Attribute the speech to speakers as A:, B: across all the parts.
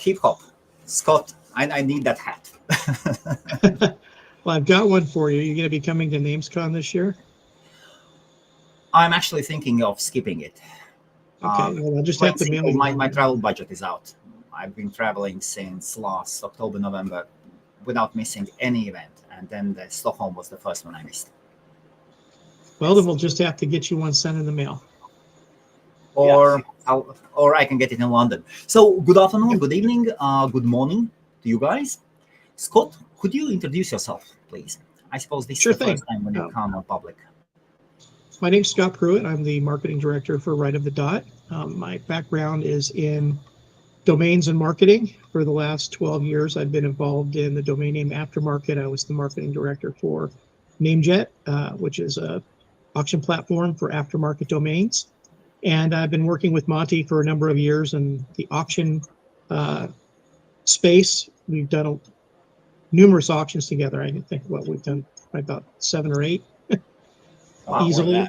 A: Hip hop. Scott, I need that hat.
B: Well, I've got one for you. You're going to be coming to NamesCon this year?
A: I'm actually thinking of skipping it.
B: Okay, well, I'll just have to mail you
A: my travel budget is out. I've been traveling since last October, November without missing any event. And then the Stockholm was the first one I missed.
B: Well, then we'll just have to get you one sent in the mail.
A: Or I can get it in London. So good afternoon, good evening, good morning to you guys. Scott, could you introduce yourself, please? I suppose this is the first time when you come on public.
B: My name's Scott Pruitt. I'm the marketing director for RightOfTheDot. My background is in domains and marketing. For the last 12 years, I've been involved in the domain name aftermarket. I was the marketing director for NameJet, which is a auction platform for aftermarket domains. And I've been working with Monte for a number of years in the auction space. We've done numerous auctions together. I think we've done about 7 or 8 easily.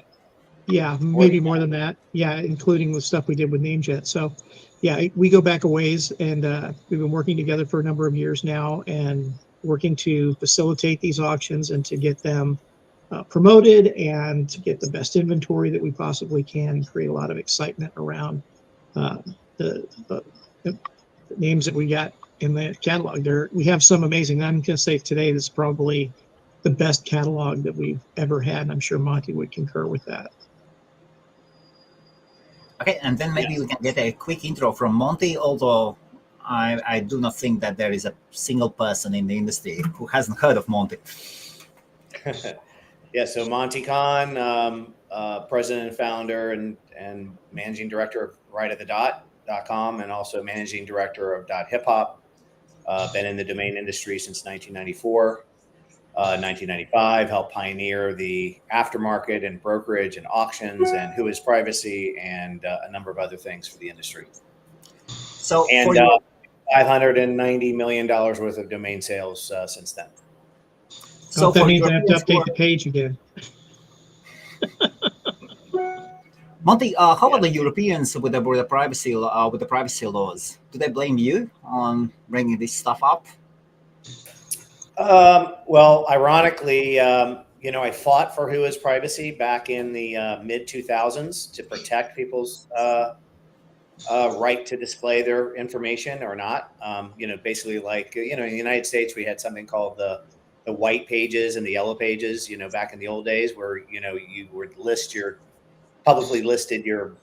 B: Yeah, maybe more than that. Yeah, including the stuff we did with NameJet. So yeah, we go back a ways, and we've been working together for a number of years now and working to facilitate these auctions and to get them promoted and to get the best inventory that we possibly can and create a lot of excitement around the names that we got in the catalog. We have some amazing. I'm going to say today this is probably the best catalog that we've ever had, and I'm sure Monte would concur with that.
A: Okay, and then maybe we can get a quick intro from Monte, although I do not think that there is a single person in the industry who hasn't heard of Monte.
C: Yeah, so Monte Khan, president and founder and managing director of RightOfTheDot.com and also managing director of .hip hop. Been in the domain industry since 1994. 1995, helped pioneer the aftermarket and brokerage and auctions and Who is Privacy and a number of other things for the industry.
A: So
C: and $590 million worth of domain sales since then.
B: So that means I have to update the page again.
A: Monte, how about the Europeans with the privacy laws? Do they blame you on bringing this stuff up?
C: Well, ironically, I fought for Who is Privacy back in the mid 2000s to protect people's right to display their information or not. Basically like, in the United States, we had something called the white pages and the yellow pages, back in the old days where, you would publicly listed your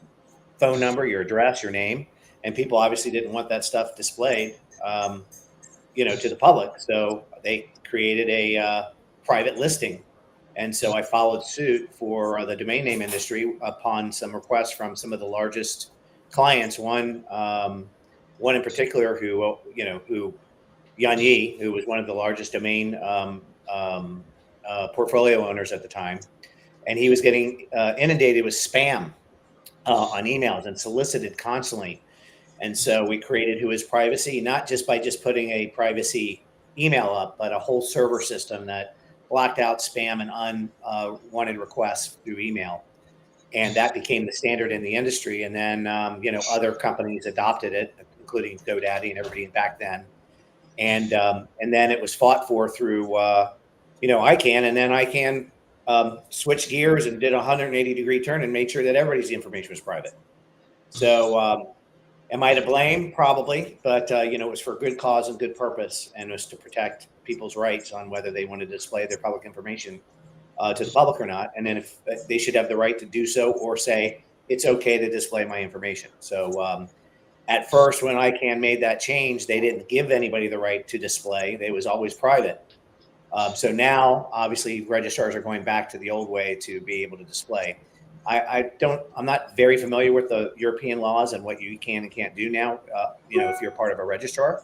C: phone number, your address, your name, and people obviously didn't want that stuff displayed, to the public. So they created a private listing. And so I followed suit for the domain name industry upon some requests from some of the largest clients. One in particular who Yan Yi, who was one of the largest domain portfolio owners at the time. And he was getting inundated with spam on emails and solicited constantly. And so we created Who is Privacy, not just by putting a privacy email up, but a whole server system that blocked out spam and unwanted requests through email. And that became the standard in the industry. And then, other companies adopted it, including GoDaddy and everybody back then. And then it was fought for through, ICANN, and then ICANN switched gears and did a 180-degree turn and made sure that everybody's information was private. So am I to blame? Probably, but it was for good cause and good purpose, and it was to protect people's rights on whether they want to display their public information to the public or not. And then if they should have the right to do so or say it's okay to display my information. So at first, when ICANN made that change, they didn't give anybody the right to display. They was always private. So now, obviously, registrars are going back to the old way to be able to display. I'm not very familiar with the European laws and what you can and can't do now, if you're part of a registrar.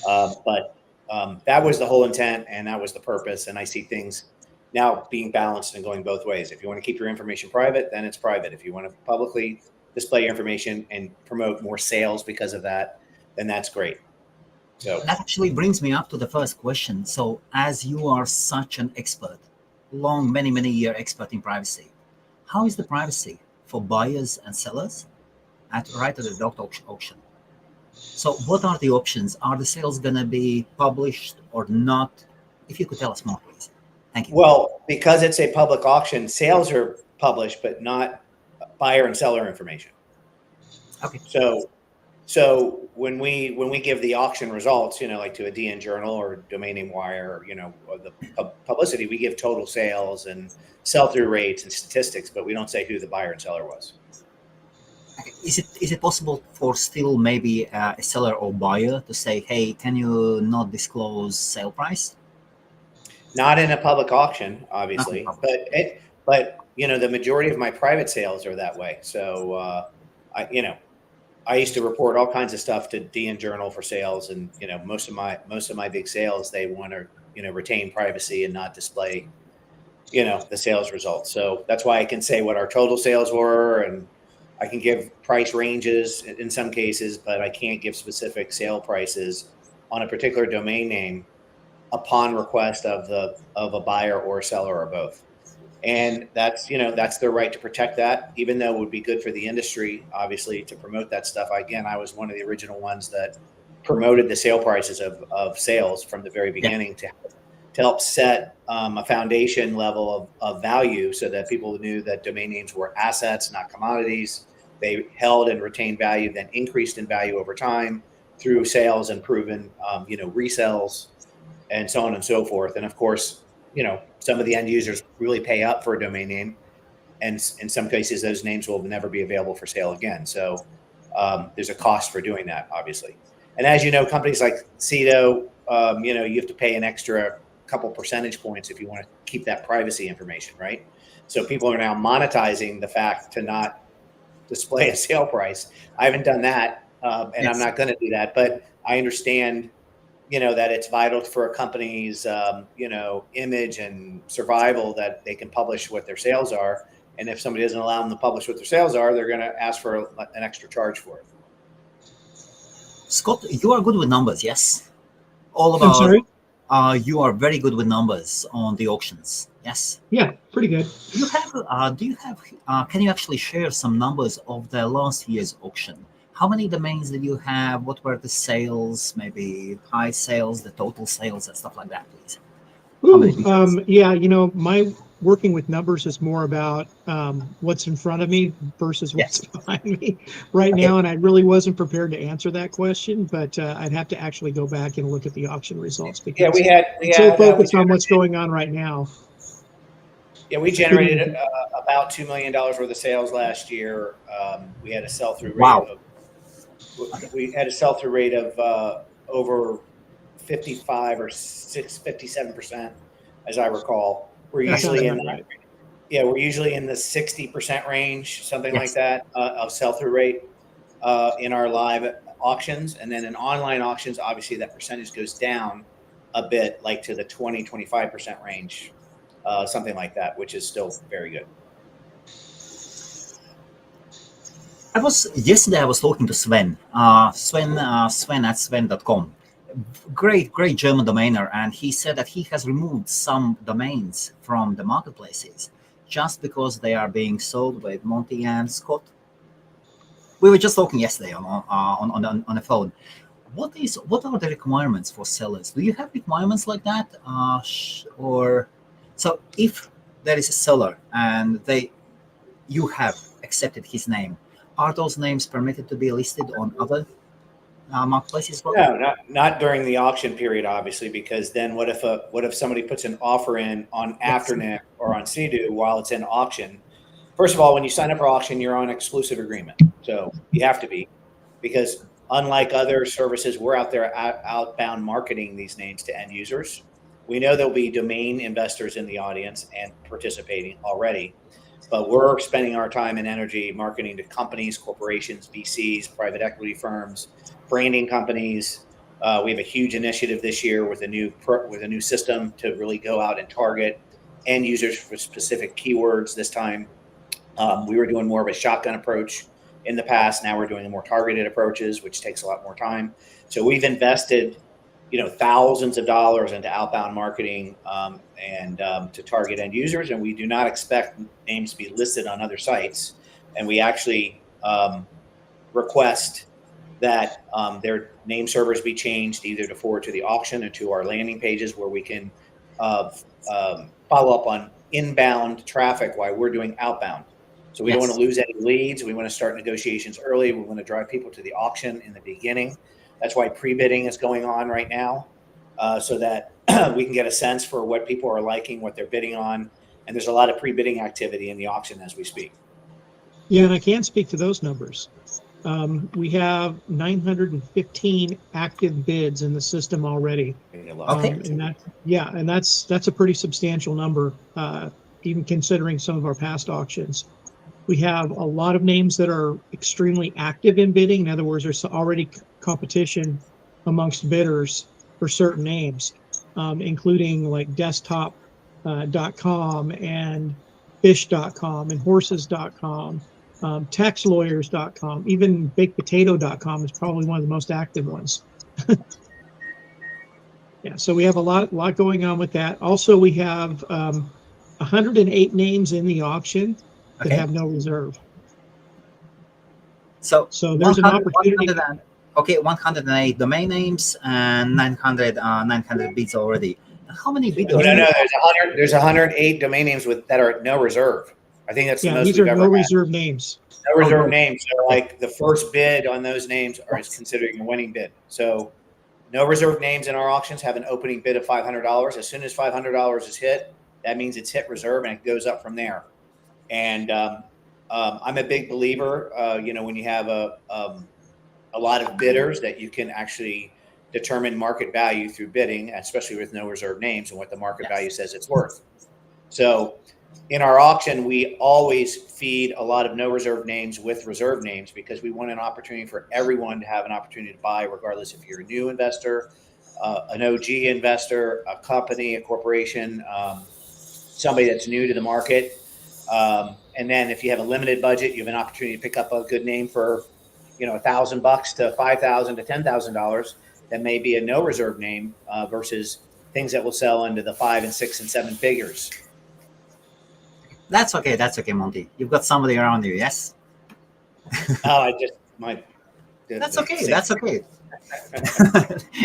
C: But that was the whole intent and that was the purpose. And I see things now being balanced and going both ways. If you want to keep your information private, then it's private. If you want to publicly display your information and promote more sales because of that, then that's great. So
A: that actually brings me up to the first question. So as you are such an expert, many year expert in privacy, how is the privacy for buyers and sellers at RightOfTheDot auction? So what are the options? Are the sales going to be published or not? If you could tell us more, please. Thank you.
C: Well, because it's a public auction, sales are published, but not buyer and seller information.
A: Okay.
C: So when we give the auction results, like to a DN Journal or Domain Name Wire, or the publicity, we give total sales and sell-through rates and statistics, but we don't say who the buyer and seller was.
A: Okay. Is it possible for still maybe a seller or buyer to say, hey, can you not disclose sale price?
C: Not in a public auction, obviously,
A: public.
C: but the majority of my private sales are that way. So I used to report all kinds of stuff to DN Journal for sales, and most of my big sales, they want to retain privacy and not display the sales results. So that's why I can say what our total sales were, and I can give price ranges in some cases, but I can't give specific sale prices on a particular domain name upon request of a buyer or seller or both. And that's their right to protect that, even though it would be good for the industry, obviously, to promote that stuff. Again, I was one of the original ones that promoted the sale prices of sales from the very beginning to help set a foundation level of value so that people knew that domain names were assets, not commodities. They held and retained value, then increased in value over time through sales and proven, resells, and so on and so forth. And of course, some of the end users really pay up for a domain name, and in some cases, those names will never be available for sale again. So there's a cost for doing that, obviously. And as you know, companies like Cedo, you have to pay an extra couple percentage points if you want to keep that privacy information, right? So people are now monetizing the fact to not display a sale price. I haven't done that, and yes. I'm not going to do that, but I understand that it's vital for a company's, image and survival that they can publish what their sales are. And if somebody doesn't allow them to publish what their sales are, they're going to ask for an extra charge for it.
A: Scott, you are good with numbers, yes? All about. I'm sorry? You are very good with numbers on the auctions, yes?
B: Yeah, pretty good.
A: Can you actually share some numbers of the last year's auction? How many domains did you have? What were the sales, maybe high sales, the total sales, and stuff like that, please?
B: My working with numbers is more about what's in front of me versus what's behind me right now. And I really wasn't prepared to answer that question, but I'd have to actually go back and look at the auction results because
C: we had
B: so focused on what's going on right now.
C: Yeah, we generated about $2 million worth of sales last year. We had a sell-through rate we had a sell-through rate of over 55 or 57%, as I recall. We're usually we're usually in the 60% range, something like that, of sell-through rate in our live auctions. And then in online auctions, obviously that percentage goes down a bit, like to the 20-25% range, something like that, which is still very good.
A: Yesterday I was talking to Sven at sven.com. Great German domainer, and he said that he has removed some domains from the marketplaces just because they are being sold with Monte and Scott. We were just talking yesterday on the phone. What are the requirements for sellers? Do you have requirements like that, or so if there is a seller and you have accepted his name, are those names permitted to be listed on other marketplaces as well?
C: No, not during the auction period, obviously, because then what if somebody puts an offer in on Afternic or on Cedo while it's in auction? First of all, when you sign up for auction, you're on exclusive agreement, so you have to be, because unlike other services, we're out there outbound marketing these names to end users. We know there'll be domain investors in the audience and participating already, but we're spending our time and energy marketing to companies, corporations, VCs, private equity firms, branding companies. We have a huge initiative this year with a new system to really go out and target end users for specific keywords this time. We were doing more of a shotgun approach in the past. Now we're doing more targeted approaches, which takes a lot more time. So we've invested thousands of dollars into outbound marketing and to target end users. And we do not expect names to be listed on other sites. And we actually request that their name servers be changed either to forward to the auction or to our landing pages where we can follow up on inbound traffic while we're doing outbound. So we don't want to lose any leads. We want to start negotiations early. We want to drive people to the auction in the beginning. That's why pre-bidding is going on right now, so that we can get a sense for what people are liking, what they're bidding on. And there's a lot of pre-bidding activity in the auction as we speak.
B: Yeah, and I can speak to those numbers. We have 915 active bids in the system already.
A: Okay.
B: And that's a pretty substantial number, even considering some of our past auctions. We have a lot of names that are extremely active in bidding. In other words, there's already competition amongst bidders for certain names, including like desktop.com and fish.com and horses.com. Taxlawyers.com, even bakedpotato.com is probably one of the most active ones. Yeah, so we have a lot going on with that. Also, we have 108 names in the auction that have no reserve.
A: So
B: there's an opportunity.
A: 108 domain names and 900 bids already. How many bids?
C: No, there's 108 domain names that are at no reserve. I think that's the most
B: these
C: we've
B: are
C: ever
B: no
C: had.
B: reserve names.
C: No reserve names. So like the first bid on those names is considering a winning bid. So no reserve names in our auctions have an opening bid of $500. As soon as $500 is hit, that means it's hit reserve and it goes up from there. And I'm a big believer, when you have a lot of bidders, that you can actually determine market value through bidding, especially with no reserve names and what the market value says it's worth. So in our auction, we always feed a lot of no reserve names with reserve names because we want an opportunity for everyone to have an opportunity to buy, regardless if you're a new investor, an OG investor, a company, a corporation, somebody that's new to the market. And then if you have a limited budget, you have an opportunity to pick up a good name for, $1,000 to $5,000 to $10,000. That may be a no reserve name versus things that will sell into the 5 and 6 and 7 figures.
A: That's okay, Monty. You've got somebody around you, yes? That's okay.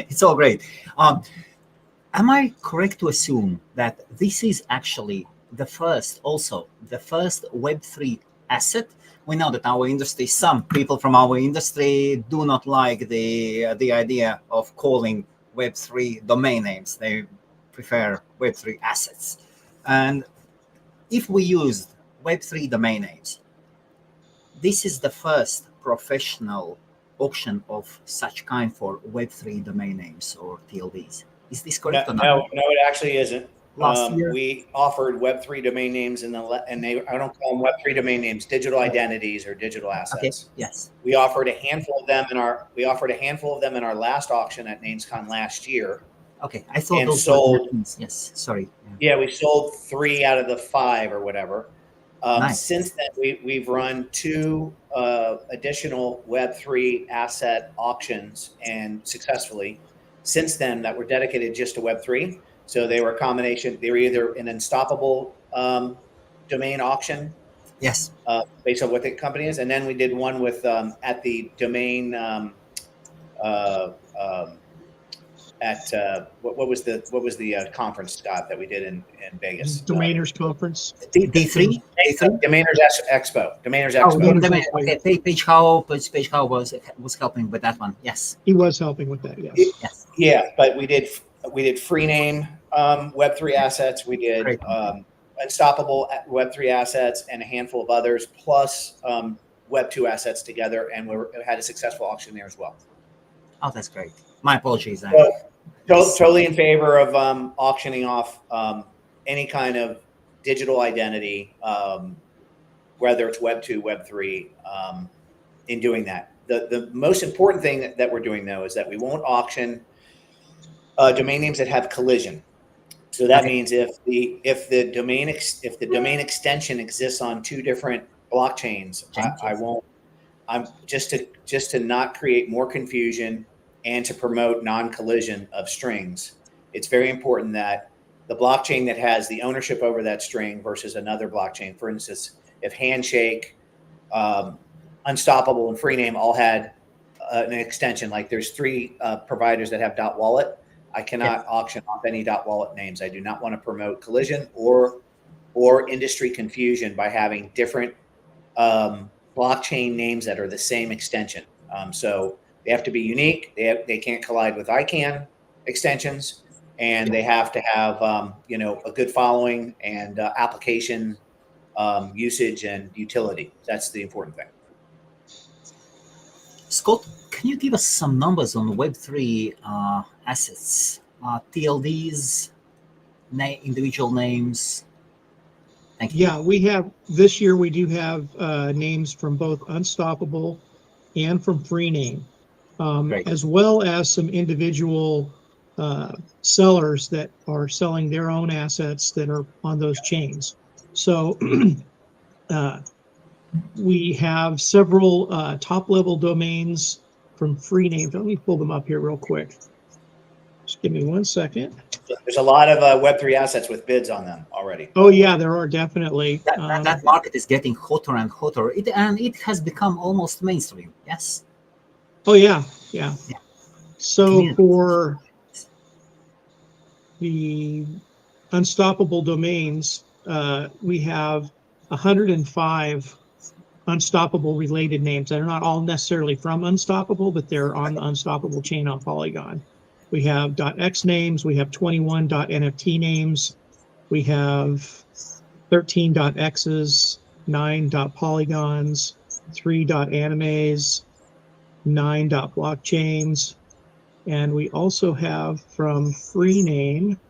A: It's all great. Am I correct to assume that this is actually the first Web3 asset? We know that our industry, some people from our industry do not like the idea of calling Web3 domain names. They prefer Web3 assets. And if we use Web3 domain names, this is the first professional auction of such kind for Web3 domain names or TLDs. Is this correct or not?
C: No, it actually isn't.
A: Last year,
C: we offered Web3 domain names I don't call them Web3 domain names, digital identities or digital assets.
A: Okay. Yes.
C: We offered a handful of them in our last auction at NamesCon last year.
A: Okay, I thought those
C: sold.
A: Yes, sorry.
C: Yeah, we sold 3 out of the 5 or whatever.
A: Nice.
C: Since then, we've run 2 additional Web3 asset auctions and successfully since then that were dedicated just to Web3. So they were a combination. They were either an unstoppable domain auction,
A: yes,
C: based on what the company is, and then we did one with at the domain what was the conference, Scott, that we did in Vegas?
B: Domainers Conference.
A: D3?
C: Domainers Expo.
A: Okay, Page How was helping with that one. Yes,
B: he was helping with that. Yes.
A: Yes.
C: Yeah, but we did free name Web3 assets. We did unstoppable Web3 assets and a handful of others, plus Web2 assets together, and we had a successful auction there as well.
A: Oh, that's great. My apologies.
C: Totally in favor of auctioning off any kind of digital identity, whether it's Web2, Web3, in doing that. The most important thing that we're doing, though, is that we won't auction domain names that have collision. So that means if the domain extension exists on 2 different blockchains, I won't. I'm just to not create more confusion and to promote non-collision of strings. It's very important that the blockchain that has the ownership over that string versus another blockchain, for instance, if Handshake, Unstoppable, and Free Name all had an extension, like there's 3 providers that have .wallet, I cannot auction off any .wallet names. I do not want to promote collision or industry confusion by having different blockchain names that are the same extension. So they have to be unique. They can't collide with ICANN extensions, and they have to have a good following and application usage and utility. That's the important thing.
A: Scott, can you give us some numbers on Web3 assets, TLDs, individual names? Thank you.
B: Yeah, we have this year. We do have names from both Unstoppable and from Free Name, as well as some individual sellers that are selling their own assets that are on those chains. So we have several top-level domains from Free Name. Let me pull them up here real quick. Just give me 1 second.
C: There's a lot of Web3 assets with bids on them already.
B: Oh yeah, there are definitely.
A: That market is getting hotter and hotter. It has become almost mainstream. Yes.
B: Oh yeah. So for the Unstoppable domains, we have 105 Unstoppable related names. They're not all necessarily from Unstoppable, but they're on the Unstoppable chain on Polygon. We have .x names. We have 21 .nft names. We have 13 .x's, 9 .polygons, 3 .animes, 9 .blockchains, and we also have from Free Name.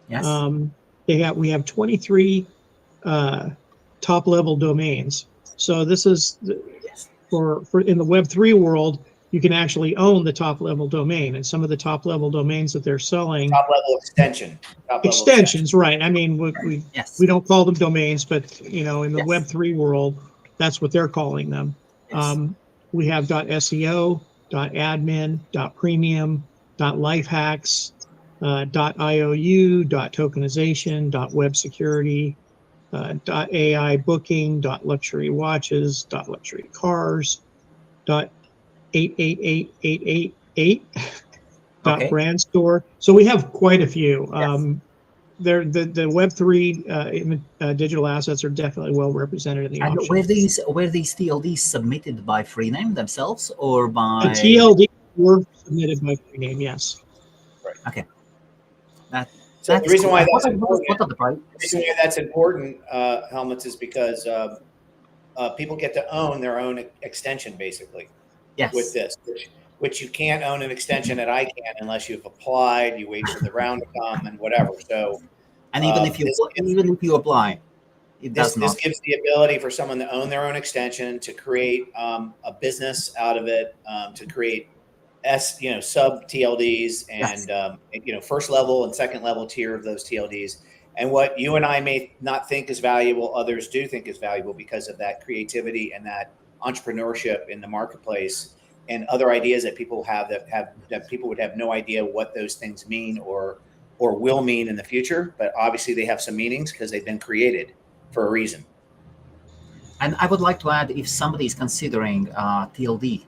A: Yes.
B: We have 23 top-level domains. So this is for in the Web3 world, you can actually own the top-level domain, and some of the top-level domains that they're selling.
C: Top-level extension.
B: Extensions, right? I mean, we don't call them domains, but in the Web3 world, that's what they're calling them.
A: Yes.
B: We have .seo, .admin, .premium, .lifehacks, .iou, .tokenization, .web security, .ai booking, .luxury watches, .luxury cars, .888888, .brand store. So we have quite a few. The Web3 digital assets are definitely well represented in the
A: and
B: auction.
A: were these TLDs submitted by Free Name themselves or by?
B: The TLD were submitted by Free Name, yes.
A: Right. Okay.
C: So the reason why that's important, Helmets, is because people get to own their own extension, basically.
A: Yes.
C: With this, which you can't own an extension at ICANN unless you've applied, you wait for the round to come and whatever. So,
A: and even if you apply, this
C: gives the ability for someone to own their own extension, to create a business out of it, to create sub TLDs and first level and second level tier of those TLDs. And what you and I may not think is valuable, others do think is valuable because of that creativity and that entrepreneurship in the marketplace and other ideas that people have that people would have no idea what those things mean or will mean in the future. But obviously they have some meanings because they've been created for a reason.
A: And I would like to add, if somebody is considering TLD,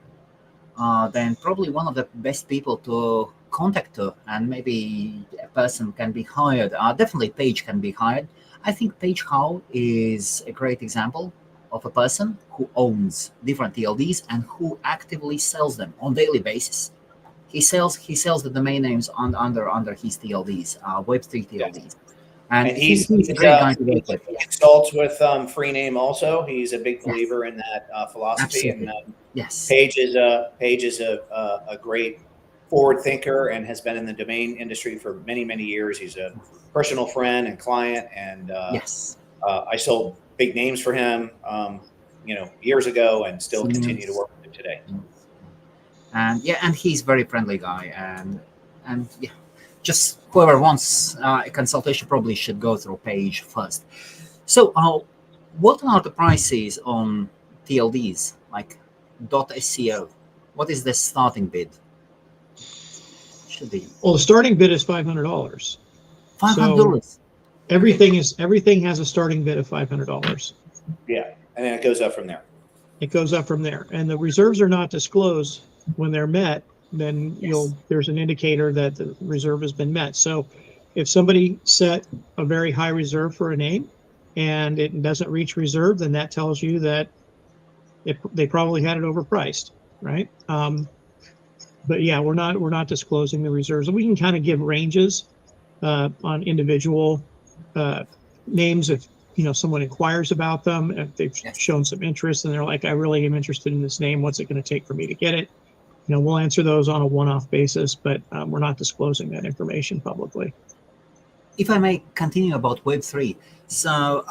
A: then probably one of the best people to contact and maybe a person can be hired. Definitely Paige can be hired. I think Paige Howe is a great example of a person who owns different TLDs and who actively sells them on daily basis. He sells the domain names under his TLDs, Web3 TLDs. And he's a great guy to work with.
C: He consults with Free Name also. He's a big believer in that philosophy.
A: Absolutely.
C: And Paige is a great forward thinker and has been in the domain industry for many, many years. He's a personal friend and client. And I sold big names for him, years ago, and still continue to work with him today.
A: And he's a very friendly guy, and just whoever wants a consultation probably should go through Paige first. So, what are the prices on TLDs like .seo? What is the starting bid? Should be.
B: Well, the starting bid is $500.
A: $500.
B: So everything has a starting bid of $500.
C: Yeah, and then it goes up from there.
B: It goes up from there, and the reserves are not disclosed when they're met, then there's an indicator that the reserve has been met. So if somebody set a very high reserve for a name and it doesn't reach reserve, then that tells you that they probably had it overpriced, right? But yeah, we're not disclosing the reserves, and we can kind of give ranges on individual names if someone inquires about them, if they've shown some interest and they're like, I really am interested in this name. What's it going to take for me to get it? We'll answer those on a one-off basis, but we're not disclosing that information publicly.
A: If I may continue about Web3, so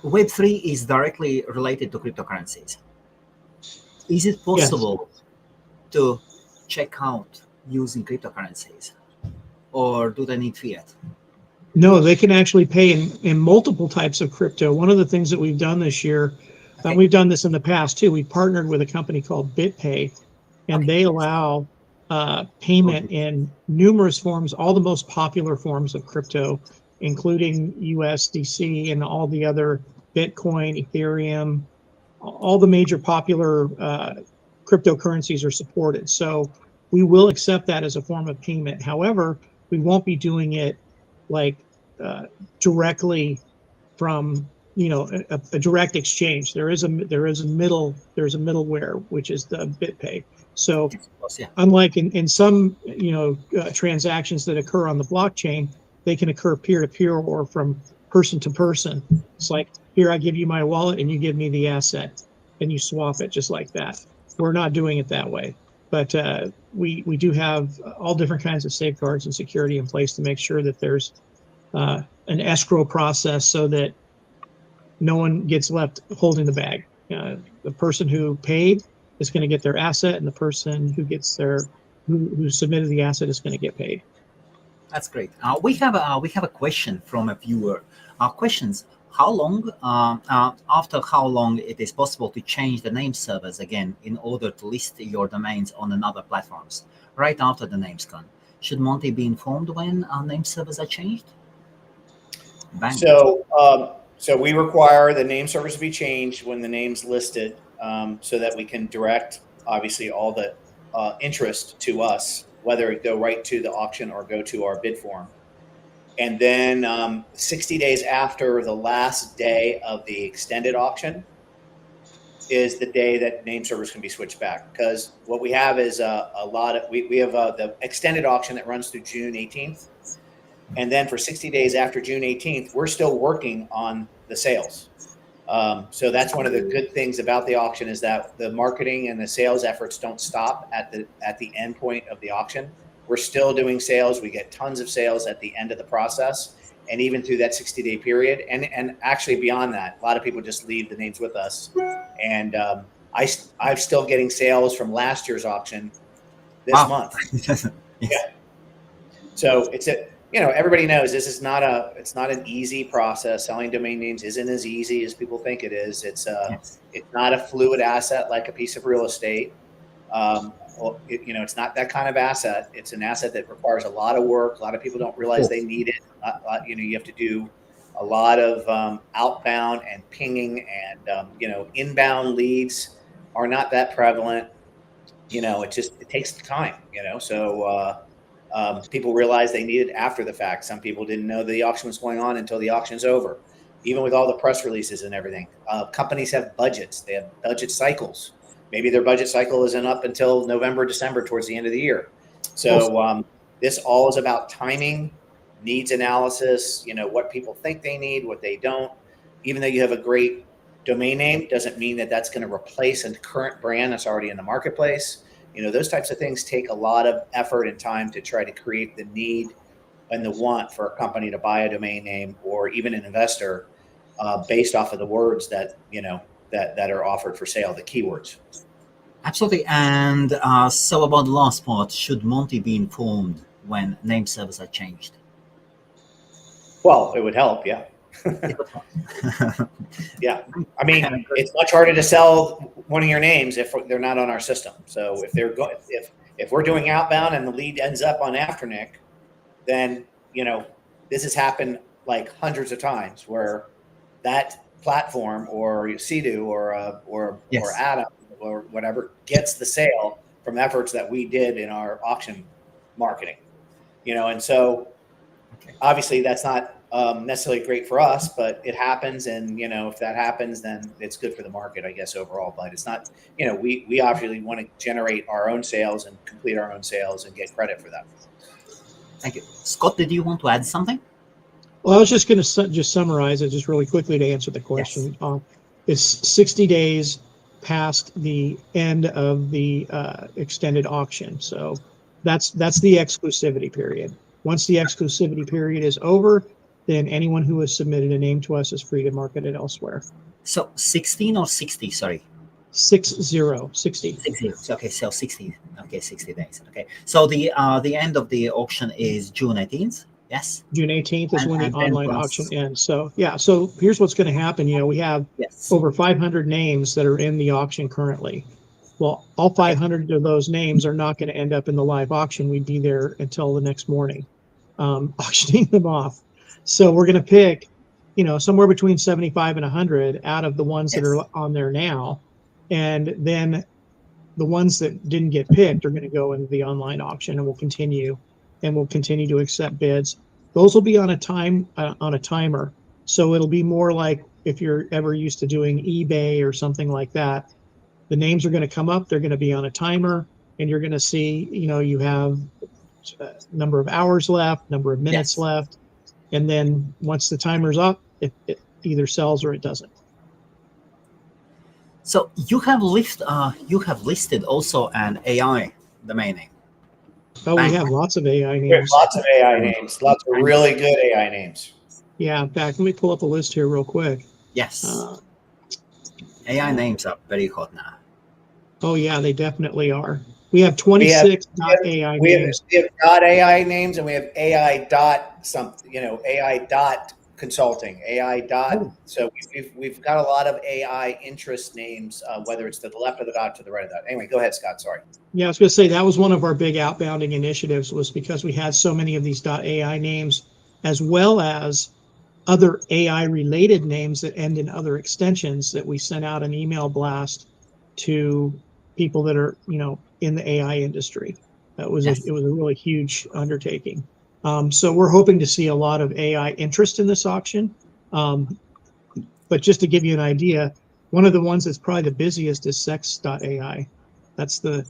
A: Web3 is directly related to cryptocurrencies. Is it possible to check out using cryptocurrencies, or do they need fiat?
B: No, they can actually pay in multiple types of crypto. One of the things that we've done this year, and we've done this in the past too, we partnered with a company called BitPay, and they allow payment in numerous forms, all the most popular forms of crypto, including USDC and all the other Bitcoin, Ethereum, all the major popular cryptocurrencies are supported. So we will accept that as a form of payment. However, we won't be doing it like directly from a direct exchange. There's a middleware, which is the BitPay. So unlike in some transactions that occur on the blockchain, they can occur peer-to-peer or from person to person. It's like, here, I give you my wallet and you give me the asset and you swap it just like that. We're not doing it that way, but we do have all different kinds of safeguards and security in place to make sure that there's an escrow process so that no one gets left holding the bag. The person who paid is going to get their asset, and the person who submitted the asset is going to get paid.
A: That's great. We have a question from a viewer. Questions: how long, after how long it is possible to change the name servers again in order to list your domains on another platforms? Right after the NamesCon, should Monte be informed when name servers are changed? Bang.
C: So we require the name servers to be changed when the name's listed, so that we can direct, obviously, all the interest to us, whether it go right to the auction or go to our bid form. And then 60 days after the last day of the extended auction is the day that name servers can be switched back. Because what we have is we have the extended auction that runs through June 18th. And then for 60 days after June 18th, we're still working on the sales. So that's one of the good things about the auction, is that the marketing and the sales efforts don't stop at the end point of the auction. We're still doing sales. We get tons of sales at the end of the process, and even through that 60-day period. And actually beyond that, a lot of people just leave the names with us. And I'm still getting sales from last year's auction this month. Yeah. So everybody knows this is it's not an easy process. Selling domain names isn't as easy as people think it is. It's not a fluid asset like a piece of real estate. It's not that kind of asset. It's an asset that requires a lot of work. A lot of people don't realize they need it. You have to do a lot of outbound and pinging, and inbound leads are not that prevalent. It takes time. So people realize they need it after the fact. Some people didn't know the auction was going on until the auction's over. Even with all the press releases and everything, companies have budgets. They have budget cycles. Maybe their budget cycle isn't up until November, December, towards the end of the year. So this all is about timing, needs analysis, what people think they need, what they don't. Even though you have a great domain name, doesn't mean that that's going to replace a current brand that's already in the marketplace. Those types of things take a lot of effort and time to try to create the need and the want for a company to buy a domain name, or even an investor, based off of the words that are offered for sale, the keywords.
A: Absolutely. And so about the last part, should Monte be informed when name servers are changed?
C: Well, it would help, yeah. Yeah, I mean, it's much harder to sell one of your names if they're not on our system. So if we're doing outbound and the lead ends up on Afternic, then this has happened like hundreds of times where that platform or Cedo or Adam or whatever gets the sale from efforts that we did in our auction marketing, and so obviously that's not necessarily great for us, but it happens. And, if that happens, then it's good for the market, I guess, overall. But it's not, we obviously want to generate our own sales and complete our own sales and get credit for that.
A: Thank you. Scott, did you want to add something?
B: Well, I was just going to just summarize it just really quickly to answer the question. Yes. It's 60 days past the end of the extended auction. So that's the exclusivity period. Once the exclusivity period is over, then anyone who has submitted a name to us is free to market it elsewhere.
A: So 16 or 60, sorry?
B: 60.
A: Okay, so 60. Okay, 60 days. Okay, so the end of the auction is June 18th. Yes.
B: June 18th is when the online auction ends. So yeah, so here's what's going to happen. We have over 500 names that are in the auction currently. Well, all 500 of those names are not going to end up in the live auction. We'd be there until the next morning, auctioning them off. So we're going to pick, somewhere between 75 and 100 out of the ones that are on there now. And then the ones that didn't get picked are going to go into the online auction, and we'll continue to accept bids. Those will be on a timer. So it'll be more like if you're ever used to doing eBay or something like that. The names are going to come up, they're going to be on a timer, and you're going to see, you have a number of hours left, number of minutes left. And then once the timer's up, it either sells or it doesn't.
A: So you have listed also an AI domain name.
B: Oh, we have lots of AI names.
C: Lots of AI names. Lots of really good AI names.
B: Yeah, in fact, let me pull up a list here real quick.
A: Yes. AI names are very hot now.
B: Oh yeah, they definitely are. We have 26 .ai names.
C: We have .ai names, and we have AI dot something, AI dot consulting, AI dot. So we've got a lot of AI interest names, whether it's to the left of the dot, to the right of the dot. Anyway, go ahead, Scott. Sorry.
B: Yeah, I was going to say that was one of our big outbounding initiatives, was because we had so many of these .ai names, as well as other AI related names that end in other extensions, that we sent out an email blast to people that are, in the AI industry. It was a really huge undertaking. So we're hoping to see a lot of AI interest in this auction. But just to give you an idea, one of the ones that's probably the busiest is sex.ai. That's the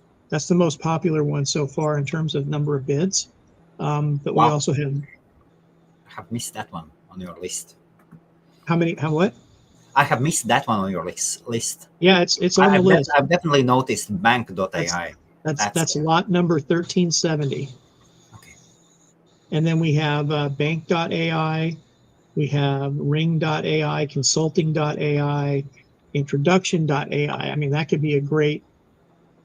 B: most popular one so far in terms of number of bids. But we also have.
A: I have missed that one on your list.
B: How what?
A: I have missed that one on your list.
B: Yeah, it's on the list.
A: I've definitely noticed bank.ai.
B: That's lot number 1370.
A: Okay.
B: And then we have bank.ai, we have ring.ai, consulting.ai, introduction.ai. I mean, that could be a great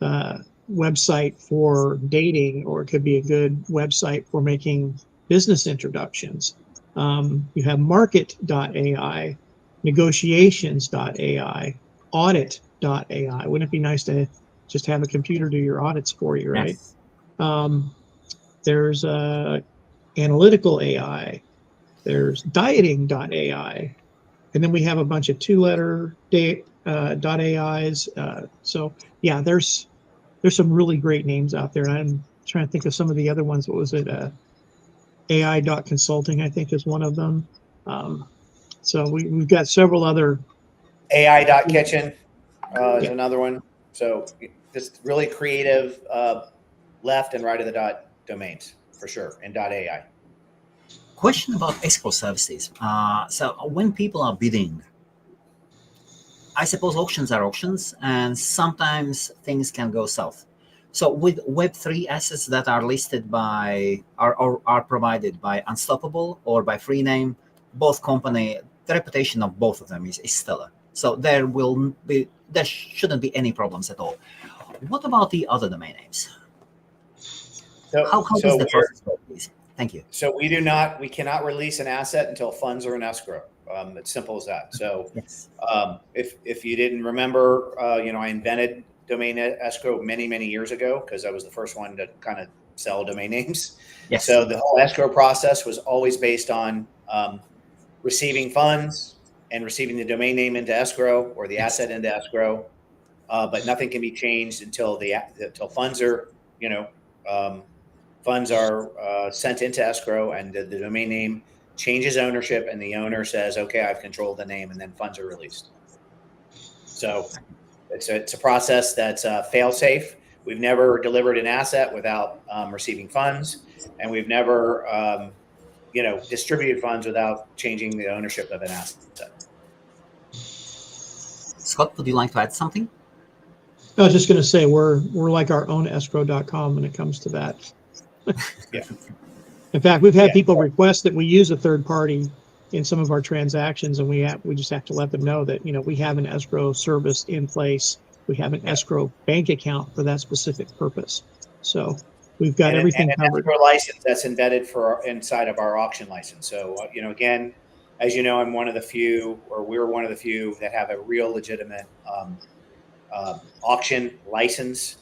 B: website for dating, or it could be a good website for making business introductions. You have market.ai, negotiations.ai, audit.ai. Wouldn't it be nice to just have a computer do your audits for you, right? Yes. There's analytical AI. There's dieting.ai. And then we have a bunch of two-letter .ais. So yeah, there's some really great names out there. I'm trying to think of some of the other ones. What was it? AI.consulting, I think, is one of them. So we've got several other.
C: AI.kitchen is another one. So just really creative left and right of the dot domains, for sure, and .ai.
A: Question about escrow services. So when people are bidding, I suppose auctions are auctions, and sometimes things can go south. So with Web3 assets that are listed by are provided by Unstoppable or by Free Name, both company, the reputation of both of them is stellar. So there shouldn't be any problems at all. What about the other domain names? How does the process go, please? Thank you.
C: So we cannot release an asset until funds are in escrow. It's simple as that. So if you didn't remember, I invented domain escrow many, many years ago, because I was the first one to kind of sell domain names.
A: Yes.
C: So the whole escrow process was always based on receiving funds and receiving the domain name into escrow, or the asset into escrow. but nothing can be changed until funds are, funds are sent into escrow, and the domain name changes ownership, and the owner says, okay, I've controlled the name, and then funds are released. So it's a process that's fail safe. We've never delivered an asset without receiving funds, and we've never distributed funds without changing the ownership of an asset.
A: Scott, would you like to add something?
B: I was just going to say we're like our own escrow.com when it comes to that.
C: Yeah.
B: In fact, we've had people request that we use a third party in some of our transactions, and we just have to let them know that we have an escrow service in place. We have an escrow bank account for that specific purpose. So we've got everything covered.
C: Escrow license that's embedded inside of our auction license. So again, as you know, I'm one of the few, or we're one of the few that have a real legitimate auction license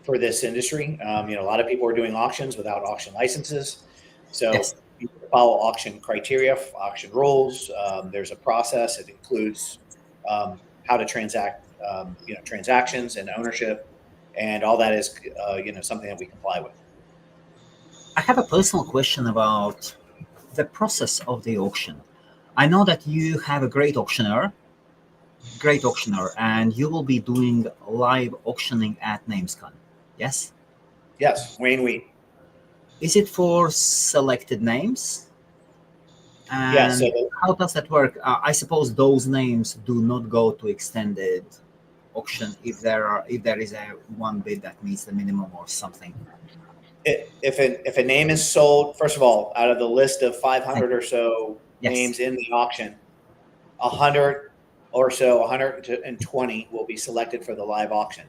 C: for this industry. A lot of people are doing auctions without auction licenses. So you follow auction criteria, auction rules. There's a process. It includes how to transact, transactions and ownership, and all that is, something that we comply with.
A: I have a personal question about the process of the auction. I know that you have a great auctioneer, and you will be doing live auctioning at NamesCon. Yes?
C: Yes, Wayne Wheat.
A: Is it for selected names? And
C: yeah, so
A: how does that work? I suppose those names do not go to extended auction if there is a one bid that meets the minimum or something.
C: If a name is sold, first of all, out of the list of 500 or so names in the auction, 100 or so, 120 will be selected for the live auction.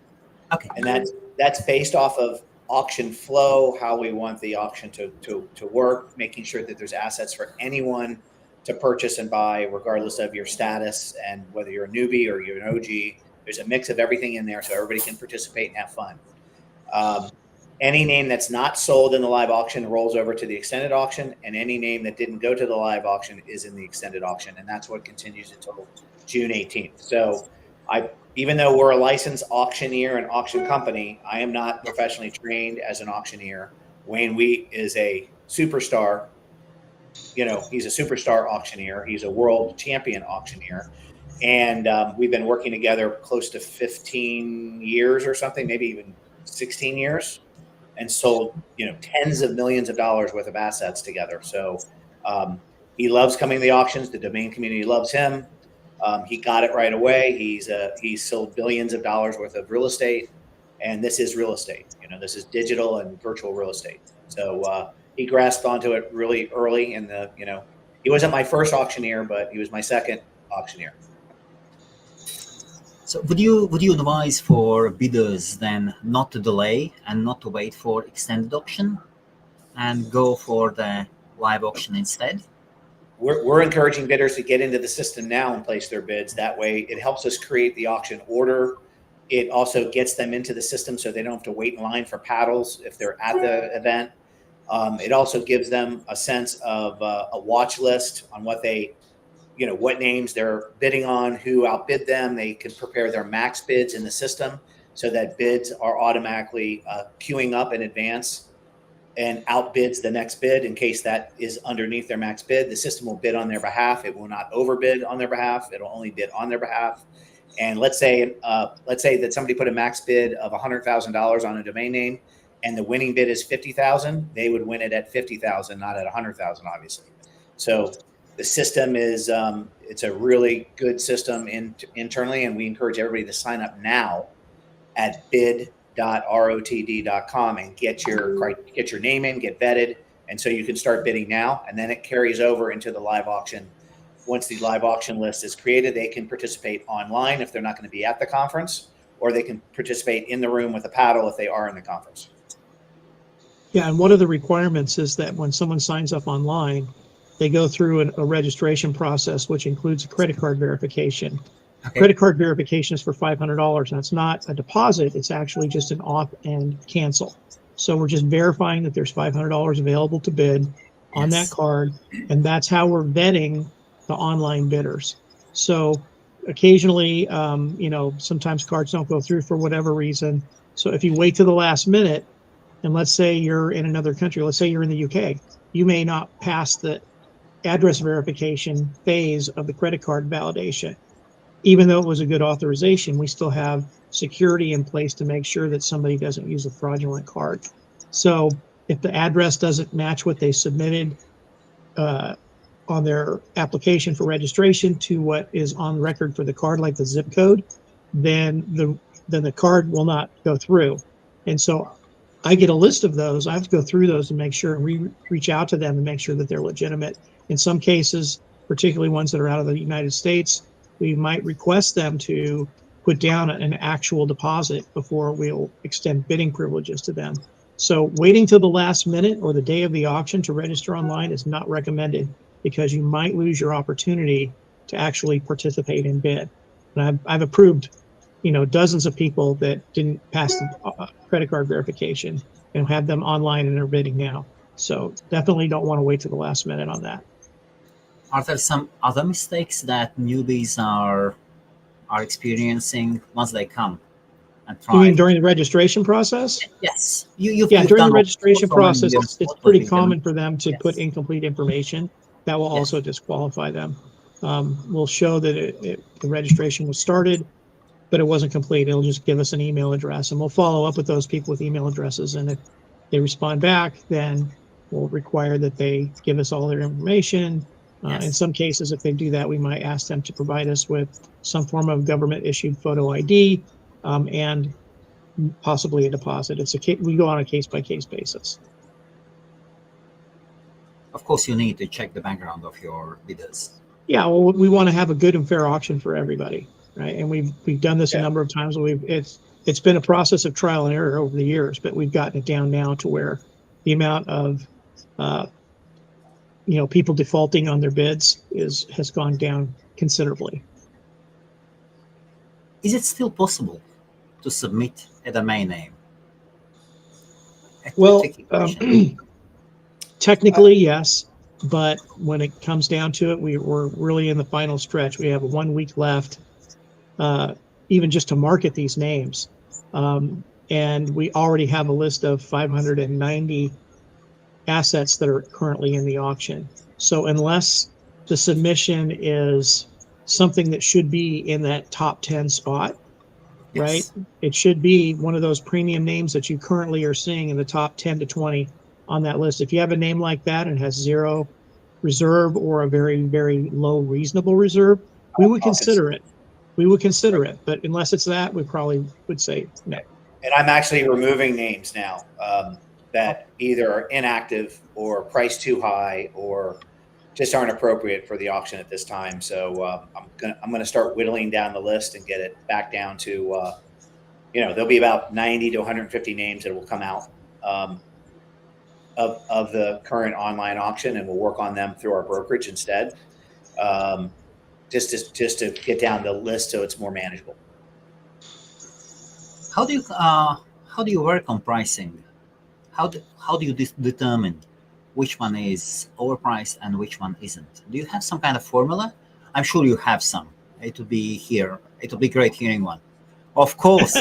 A: Okay.
C: And that's based off of auction flow, how we want the auction to work, making sure that there's assets for anyone to purchase and buy, regardless of your status and whether you're a newbie or you're an OG. There's a mix of everything in there so everybody can participate and have fun. Any name that's not sold in the live auction rolls over to the extended auction, and any name that didn't go to the live auction is in the extended auction, and that's what continues until June 18th. So even though we're a licensed auctioneer and auction company, I am not professionally trained as an auctioneer. Wayne Wheat is a superstar. He's a superstar auctioneer. He's a world champion auctioneer. And we've been working together close to 15 years or something, maybe even 16 years, and sold, tens of millions of dollars worth of assets together. So he loves coming to the auctions. The domain community loves him. He got it right away. He's sold billions of dollars worth of real estate, and this is real estate. This is digital and virtual real estate. So he grasped onto it really early in the, he wasn't my first auctioneer, but he was my second auctioneer.
A: So would you advise for bidders then not to delay and not to wait for extended auction and go for the live auction instead?
C: We're encouraging bidders to get into the system now and place their bids. That way it helps us create the auction order. It also gets them into the system so they don't have to wait in line for paddles if they're at the event. It also gives them a sense of a watch list on what what names they're bidding on, who outbid them. They can prepare their max bids in the system so that bids are automatically queuing up in advance and outbids the next bid in case that is underneath their max bid. The system will bid on their behalf. It will not overbid on their behalf. It'll only bid on their behalf. And let's say that somebody put a max bid of $100,000 on a domain name, and the winning bid is $50,000. They would win it at $50,000, not at $100,000, obviously. So the system is it's a really good system internally, and we encourage everybody to sign up now at bid.rotd.com and get your name in, get vetted, and so you can start bidding now, and then it carries over into the live auction. Once the live auction list is created, they can participate online if they're not going to be at the conference, or they can participate in the room with a paddle if they are in the conference.
B: Yeah, and one of the requirements is that when someone signs up online, they go through a registration process, which includes a credit card verification. Okay. Credit card verification is for $500, and it's not a deposit. It's actually just an auth and cancel. So we're just verifying that there's $500 available to bid on that card, and that's how we're vetting the online bidders. So occasionally, sometimes cards don't go through for whatever reason. So if you wait to the last minute, and let's say you're in another country, let's say you're in the UK, you may not pass the address verification phase of the credit card validation. Even though it was a good authorization, we still have security in place to make sure that somebody doesn't use a fraudulent card. So if the address doesn't match what they submitted on their application for registration to what is on record for the card, like the zip code, then the card will not go through. And so I get a list of those. I have to go through those and make sure, and reach out to them and make sure that they're legitimate. In some cases, particularly ones that are out of the United States, we might request them to put down an actual deposit before we'll extend bidding privileges to them. So waiting till the last minute or the day of the auction to register online is not recommended, because you might lose your opportunity to actually participate in bid. And I've approved, dozens of people that didn't pass the credit card verification and have them online and are bidding now. So definitely don't want to wait to the last minute on that.
A: Are there some other mistakes that newbies are experiencing once they come and try?
B: You mean during the registration process?
A: Yes.
B: During the registration process, it's pretty common for them to
A: Yes.
B: put incomplete information. That will also disqualify them. We'll show that the registration was started, but it wasn't complete. It'll just give us an email address, and we'll follow up with those people with email addresses. And if they respond back, then we'll require that they give us all their information.
A: Yes.
B: In some cases, if they do that, we might ask them to provide us with some form of government-issued photo ID and possibly a deposit. We go on a case-by-case basis.
A: Of course, you need to check the background of your bidders.
B: Yeah, well, we want to have a good and fair auction for everybody, right? And we've done this a number of times. It's been a process of trial and error over the years, but we've gotten it down now to where the amount of people defaulting on their bids has gone down considerably.
A: Is it still possible to submit a domain name?
B: Well, technically, yes. But when it comes down to it, we're really in the final stretch. We have 1 week left, even just to market these names. And we already have a list of 590 assets that are currently in the auction. So unless the submission is something that should be in that top 10 spot,
A: yes,
B: right? It should be one of those premium names that you currently are seeing in the top 10 to 20 on that list. If you have a name like that and has zero reserve or a very, very low reasonable reserve, we would consider it. We would consider it. But unless it's that, we probably would say no.
C: And I'm actually removing names now that either are inactive or priced too high or just aren't appropriate for the auction at this time. So I'm gonna start whittling down the list and get it back down to there'll be about 90 to 150 names that will come out of the current online auction, and we'll work on them through our brokerage instead, just to get down the list so it's more manageable.
A: How do you work on pricing? How do you determine which one is overpriced and which one isn't? Do you have some kind of formula? I'm sure you have some. It would be great hearing one. Of course,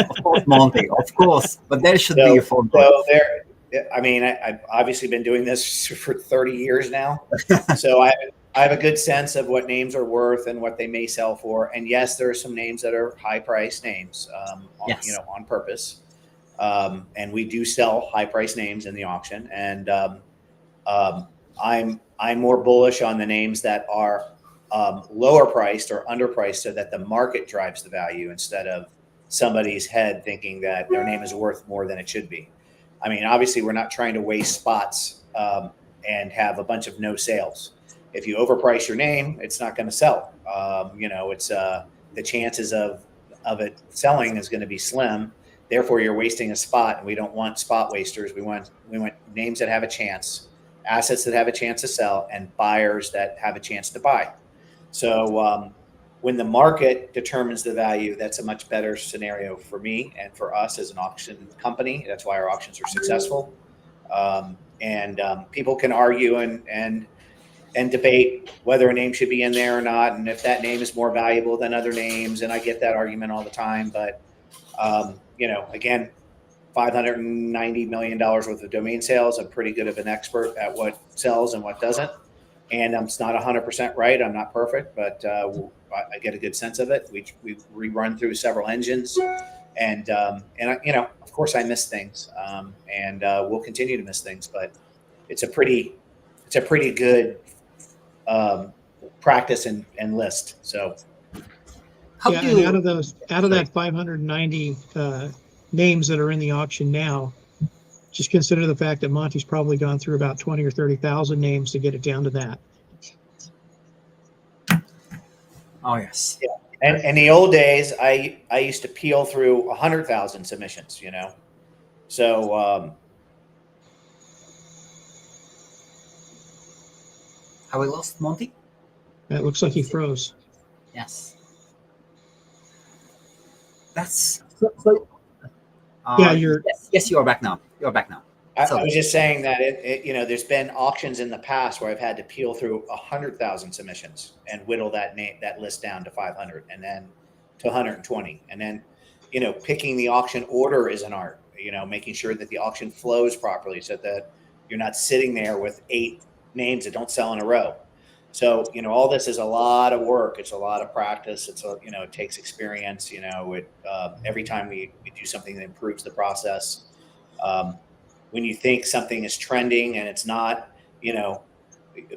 A: Monte, of course. But there should be a formula.
C: So I've obviously been doing this for 30 years now. So I have a good sense of what names are worth and what they may sell for. And yes, there are some names that are high priced names, on purpose. And we do sell high priced names in the auction. And I'm more bullish on the names that are lower priced or underpriced, so that the market drives the value instead of somebody's head thinking that their name is worth more than it should be. I mean, obviously, we're not trying to waste spots and have a bunch of no sales. If you overprice your name, it's not going to sell. It's the chances of it selling is going to be slim. Therefore, you're wasting a spot, and we don't want spot wasters. We want names that have a chance, assets that have a chance to sell, and buyers that have a chance to buy. So when the market determines the value, that's a much better scenario for me and for us as an auction company. That's why our auctions are successful. And people can argue and and debate whether a name should be in there or not, and if that name is more valuable than other names. And I get that argument all the time, but again, $590 million worth of domain sales. I'm pretty good of an expert at what sells and what doesn't. And I'm not 100% right. I'm not perfect, but I get a good sense of it. We run through several engines, and of course I miss things, and we'll continue to miss things. But it's a pretty good practice and list. So
B: and out of that 590 names that are in the auction now, just consider the fact that Monte's probably gone through about 20 or 30,000 names to get it down to that.
A: Oh yes.
C: Yeah. And in the old days, I used to peel through 100,000 submissions. So
A: have we lost Monte?
B: It looks like he froze.
A: Yes. That's
B: yeah. You're
A: yes. You are back now. You are back now.
C: I was just saying that there's been auctions in the past where I've had to peel through 100,000 submissions and whittle that list down to 500, and then to 120, and then picking the auction order is an art. Making sure that the auction flows properly so that you're not sitting there with 8 names that don't sell in a row. So all this is a lot of work. It's a lot of practice. It takes experience. Every time we do something that improves the process. When you think something is trending and it's not,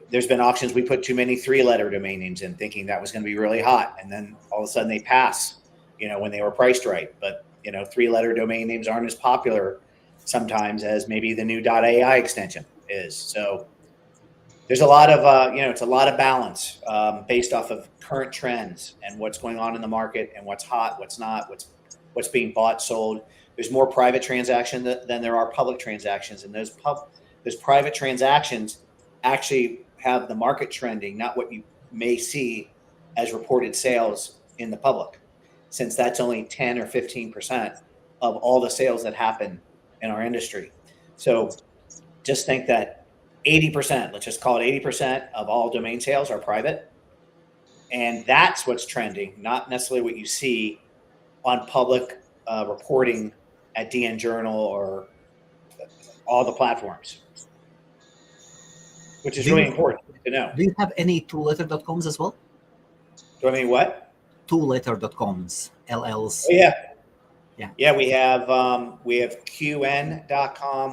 C: there's been auctions we put too many 3-letter domain names in, thinking that was going to be really hot, and then all of a sudden they pass, when they were priced right. But 3-letter domain names aren't as popular sometimes as maybe the new .ai extension is. So there's a lot of it's a lot of balance based off of current trends and what's going on in the market and what's hot, what's not, what's being bought, sold. There's more private transactions than there are public transactions, and those private transactions actually have the market trending, not what you may see as reported sales in the public, since that's only 10 or 15% of all the sales that happen in our industry. So just think that 80%, let's just call it 80% of all domain sales are private, and that's what's trending, not necessarily what you see on public reporting at DN Journal or all the platforms, which is really important to know.
A: Do you have any 2letter.coms as well?
C: Do I mean what?
A: 2letter.coms, LLs.
C: Oh, yeah.
A: Yeah.
C: Yeah, we have qn.com,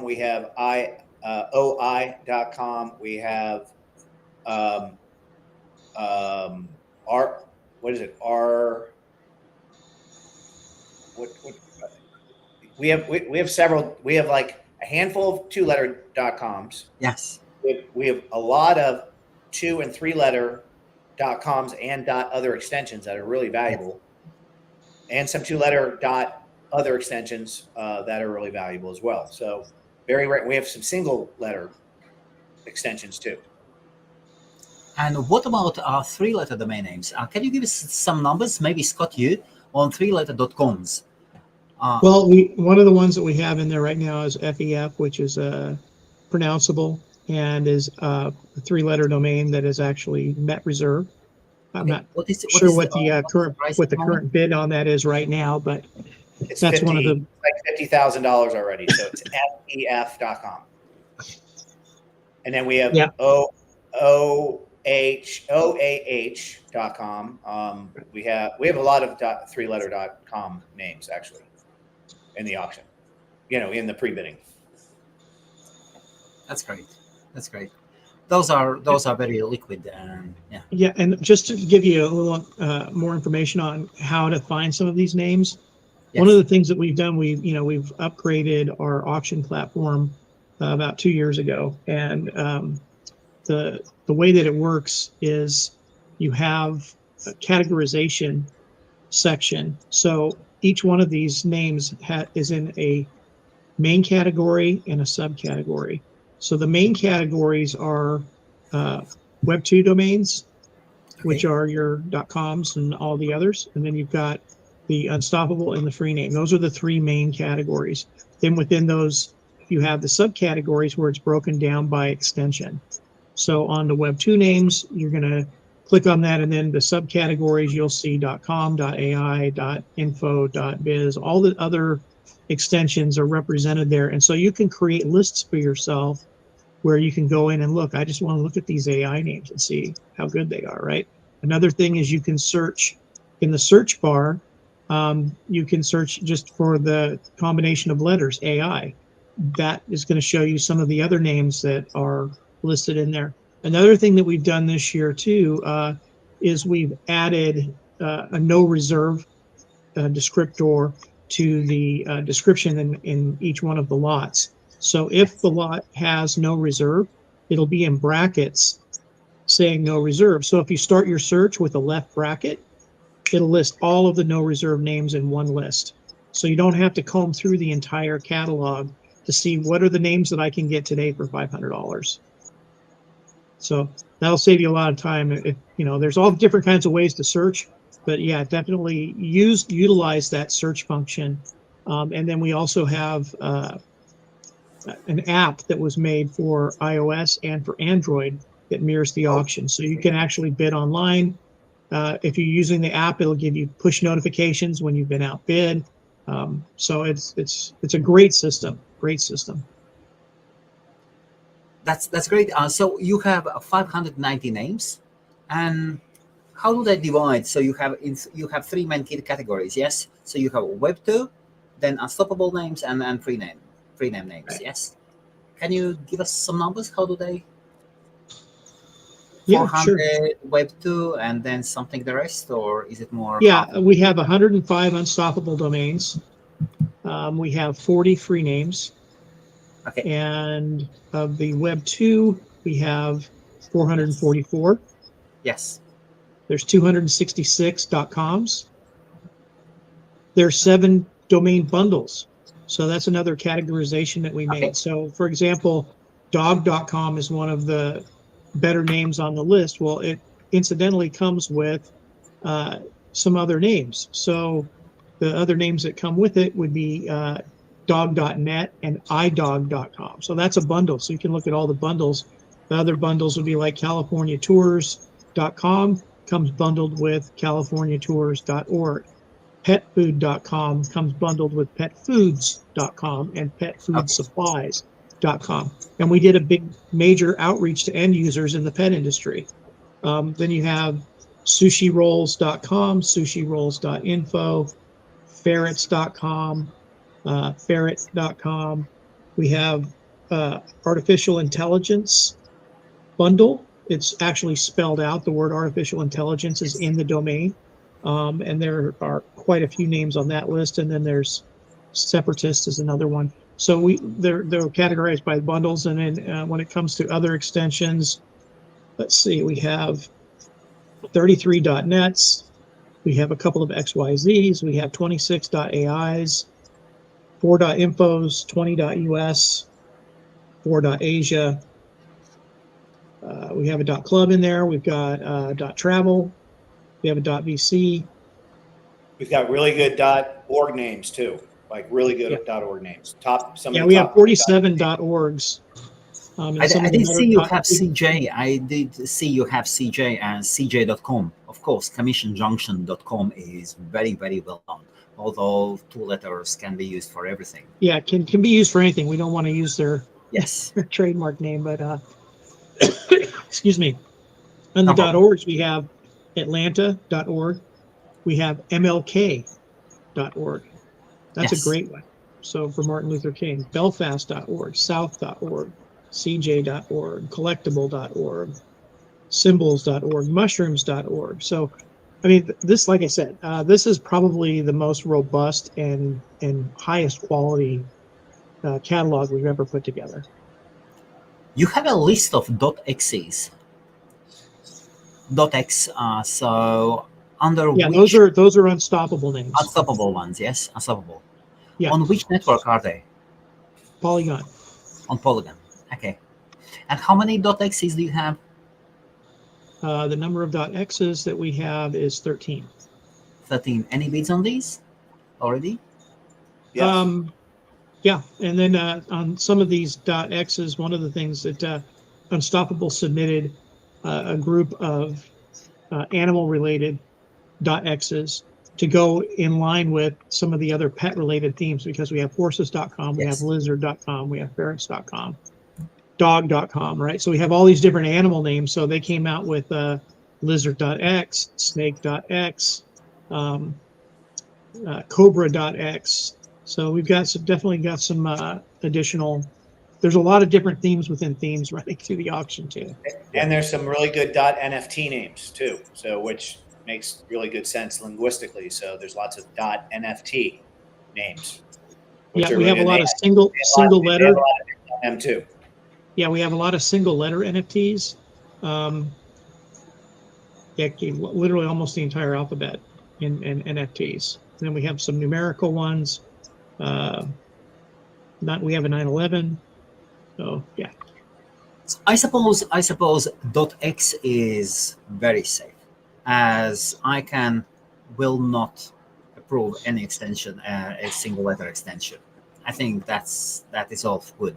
C: we have oi.com, we have we have several. We have like a handful of 2-letter.coms.
A: Yes.
C: We have a lot of 2- and 3-letter.coms and .other extensions that are really valuable, and some 2-letter .other extensions that are really valuable as well. So very rare. We have some single-letter extensions too.
B: And
A: what about 3-letter domain names? Can you give us some numbers, maybe Scott, you on 3-letter.coms?
B: Well, one of the ones that we have in there right now is FEF, which is pronounceable and is a 3-letter domain that is actually Met Reserve. I'm not sure what the current bid on that is right now, but
C: it's
B: that's one of the
C: like $50,000 already. So it's FEF.com, and then we have OAH.com. We have a lot of 3-letter.com names actually in the auction, in the pre-bidding.
A: That's great. That's great. Those are very liquid.
B: Yeah, and just to give you a little more information on how to find some of these names, yes. One of the things that we've done, we've upgraded our auction platform about 2 years ago, and the way that it works is you have a categorization section. So each one of these names is in a main category and a subcategory. So the main categories are Web2 domains, which are your .coms and all the others. And then you've got the unstoppable and the free name. Those are the 3 main categories. Then within those, you have the subcategories where it's broken down by extension. So on the Web2 names, you're going to click on that, and then the subcategories you'll see .com, .ai, .info, .biz, all the other extensions are represented there. And so you can create lists for yourself where you can go in and look. I just want to look at these AI names and see how good they are, right? Another thing is you can search in the search bar. You can search just for the combination of letters, AI. That is going to show you some of the other names that are listed in there. Another thing that we've done this year too is we've added a no reserve descriptor to the description in each one of the lots. So if the lot has no reserve, it'll be in brackets saying no reserve. So if you start your search with a left bracket, it'll list all of the no reserve names in one list. So you don't have to comb through the entire catalog to see what are the names that I can get today for $500. So that'll save you a lot of time. If, there's all different kinds of ways to search, but yeah, definitely utilize that search function. And then we also have an app that was made for iOS and for Android that mirrors the auction. So you can actually bid online. If you're using the app, it'll give you push notifications when you've been outbid. So it's a great system. Great system.
A: That's great. So you have 590 names, and how do they divide? So you have three main categories, yes. So you have Web2, then unstoppable names, and free name names, right. Yes. Can you give us some numbers? How do they?
B: Yeah,
A: 400
B: sure.
A: Web2 and then something the rest, or is it more?
B: Yeah, we have 105 unstoppable domains. We have 40 free names.
A: Okay.
B: And of the Web2, we have 444.
A: Yes.
B: There's 266 .coms. There's 7 domain bundles. So that's another categorization that we made.
A: Okay.
B: So for example, dog.com is one of the better names on the list. Well, it incidentally comes with some other names. So the other names that come with it would be dog.net and idog.com. So that's a bundle. So you can look at all the bundles. The other bundles would be like californiatours.com comes bundled with californiatours.org. Petfood.com comes bundled with petfoods.com and petfoodsupplies.com. And we did a big major outreach to end users in the pet industry. Then you have sushirolls.com, sushirolls.info, ferrets.com, ferret.com. We have artificial intelligence bundle. It's actually spelled out. The word artificial intelligence is in the domain. And there are quite a few names on that list. And then there's separatist is another one. So they're categorized by bundles. And then when it comes to other extensions, let's see, we have 33 .nets. We have a couple of XYZs. We have 26 .ais, 4 .infos, 20 .us, 4 .asia. We have a .club in there. We've got .travel. We have a .vc.
C: We've got really good .org names too, like really good .org names.
B: We have 47 .orgs.
A: I did see you have CJ. I did see you have CJ and CJ.com. Of course, commissionjunction.com is very, very well known, although 2 letters can be used for everything.
B: Yeah, it can be used for anything. We don't want to use their trademark name, but excuse me. On the .orgs, we have Atlanta.org. We have MLK.org. That's a great one. So for Martin Luther King. Belfast.org, South.org, CJ.org, Collectible.org, Symbols.org, Mushrooms.org. So, I mean, this, like I said, this is probably the most robust and highest quality catalog we've ever put together.
A: You have a list of .x's. .x. So under which?
B: those are unstoppable names.
A: Unstoppable ones, yes, unstoppable.
B: Yeah.
A: On which network are they?
B: Polygon.
A: On Polygon. Okay. And how many .x's do you have?
B: The number of .x's that we have is 13.
A: 13. Any bids on these already?
C: Yes.
B: Yeah, and then on some of these .x's, one of the things that Unstoppable submitted a group of animal-related .x's to go in line with some of the other pet-related themes, because we have horses.com, we have
A: Yes.
B: lizard.com, we have ferrets.com, dog.com, right? So we have all these different animal names. So they came out with lizard.x, snake.x, cobra.x. So we've got some, definitely got some additional. There's a lot of different themes within themes running through the auction too.
C: And there's some really good .nft names too. So which makes really good sense linguistically. So there's lots of .nft names.
B: Yeah, we have a lot of single
C: They have
B: letter.
C: a lot of them too.
B: Yeah, we have a lot of single letter NFTs. Yeah, literally almost the entire alphabet in NFTs. And then we have some numerical ones. We have a 911. So yeah.
A: I suppose .x is very safe, as I will not approve any extension, a single letter extension. I think that is all good.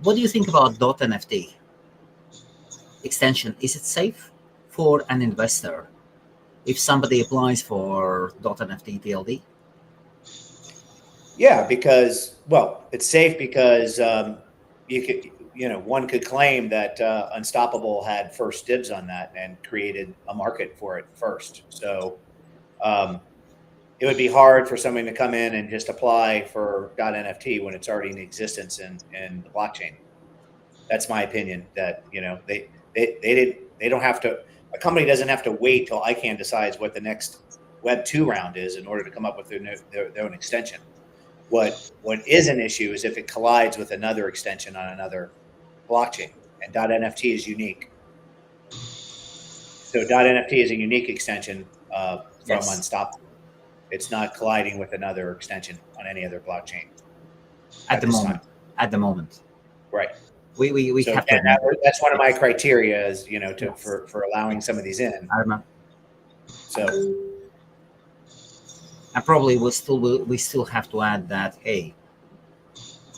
A: What do you think about .nft extension? Is it safe for an investor if somebody applies for .nft TLD?
C: Yeah, because, well, it's safe because one could claim that Unstoppable had first dibs on that and created a market for it first. So it would be hard for somebody to come in and just apply for .nft when it's already in existence in the blockchain. That's my opinion. That they don't have to. A company doesn't have to wait till ICANN decides what the next Web2 round is in order to come up with their own extension. What is an issue is if it collides with another extension on another blockchain, and .nft is unique. So .nft is a unique extension from
A: Yes.
C: Unstoppable. It's not colliding with another extension on any other blockchain
A: At the
C: this
A: moment.
C: time.
A: At the moment.
C: Right.
A: We
C: So
A: have
C: again,
A: to.
C: that's one of my criteria is
A: Yes.
C: for allowing some of these in.
A: I remember.
C: So
A: And probably we still have to add that, hey,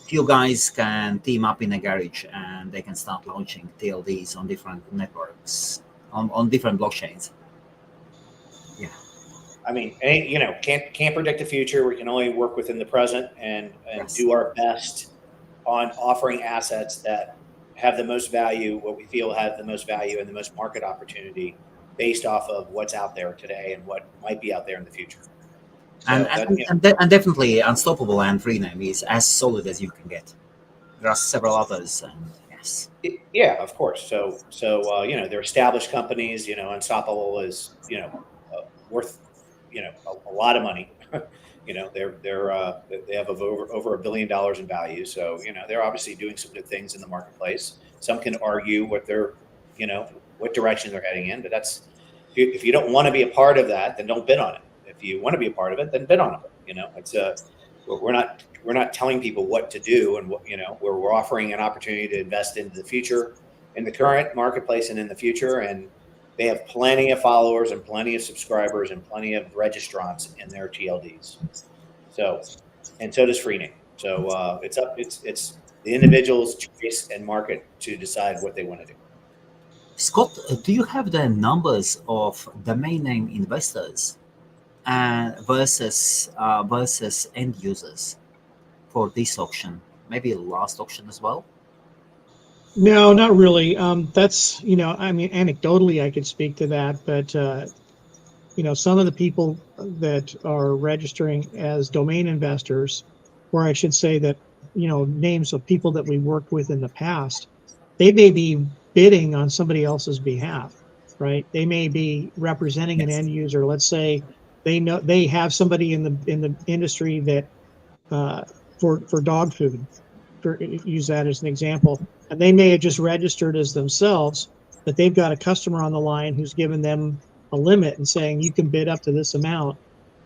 A: few guys can team up in a garage and they can start launching TLDs on different networks, on different blockchains. Yeah.
C: I mean, can't predict the future. We can only work within the present and
A: Yes.
C: do our best on offering assets that have the most value, what we feel have the most value and the most market opportunity based off of what's out there today and what might be out there in the future. So
A: And definitely Unstoppable and Rename is as solid as you can get. There are several others, and yes.
C: Yeah, of course. So they're established companies. Unstoppable is worth a lot of money. They have over $1 billion in value. So they're obviously doing some good things in the marketplace. Some can argue what what direction they're heading in, but that's if you don't want to be a part of that, then don't bid on it. If you want to be a part of it, then bid on it. It's we're not telling people what to do, and we're offering an opportunity to invest into the future, in the current marketplace, and in the future. And they have plenty of followers and plenty of subscribers and plenty of registrants in their TLDs. So does Freename. So it's the individual's choice and market to decide what they want to do.
A: Scott, do you have the numbers of domain name investors versus end users for this auction? Maybe last auction as well?
B: No, not really. That's, I mean, anecdotally, I could speak to that, but, some of the people that are registering as domain investors, or I should say that, names of people that we worked with in the past, they may be bidding on somebody else's behalf, right? They may be representing an end user. Let's say they have somebody in the industry that for dog food, use that as an example, and they may have just registered as themselves, but they've got a customer on the line who's given them a limit and saying you can bid up to this amount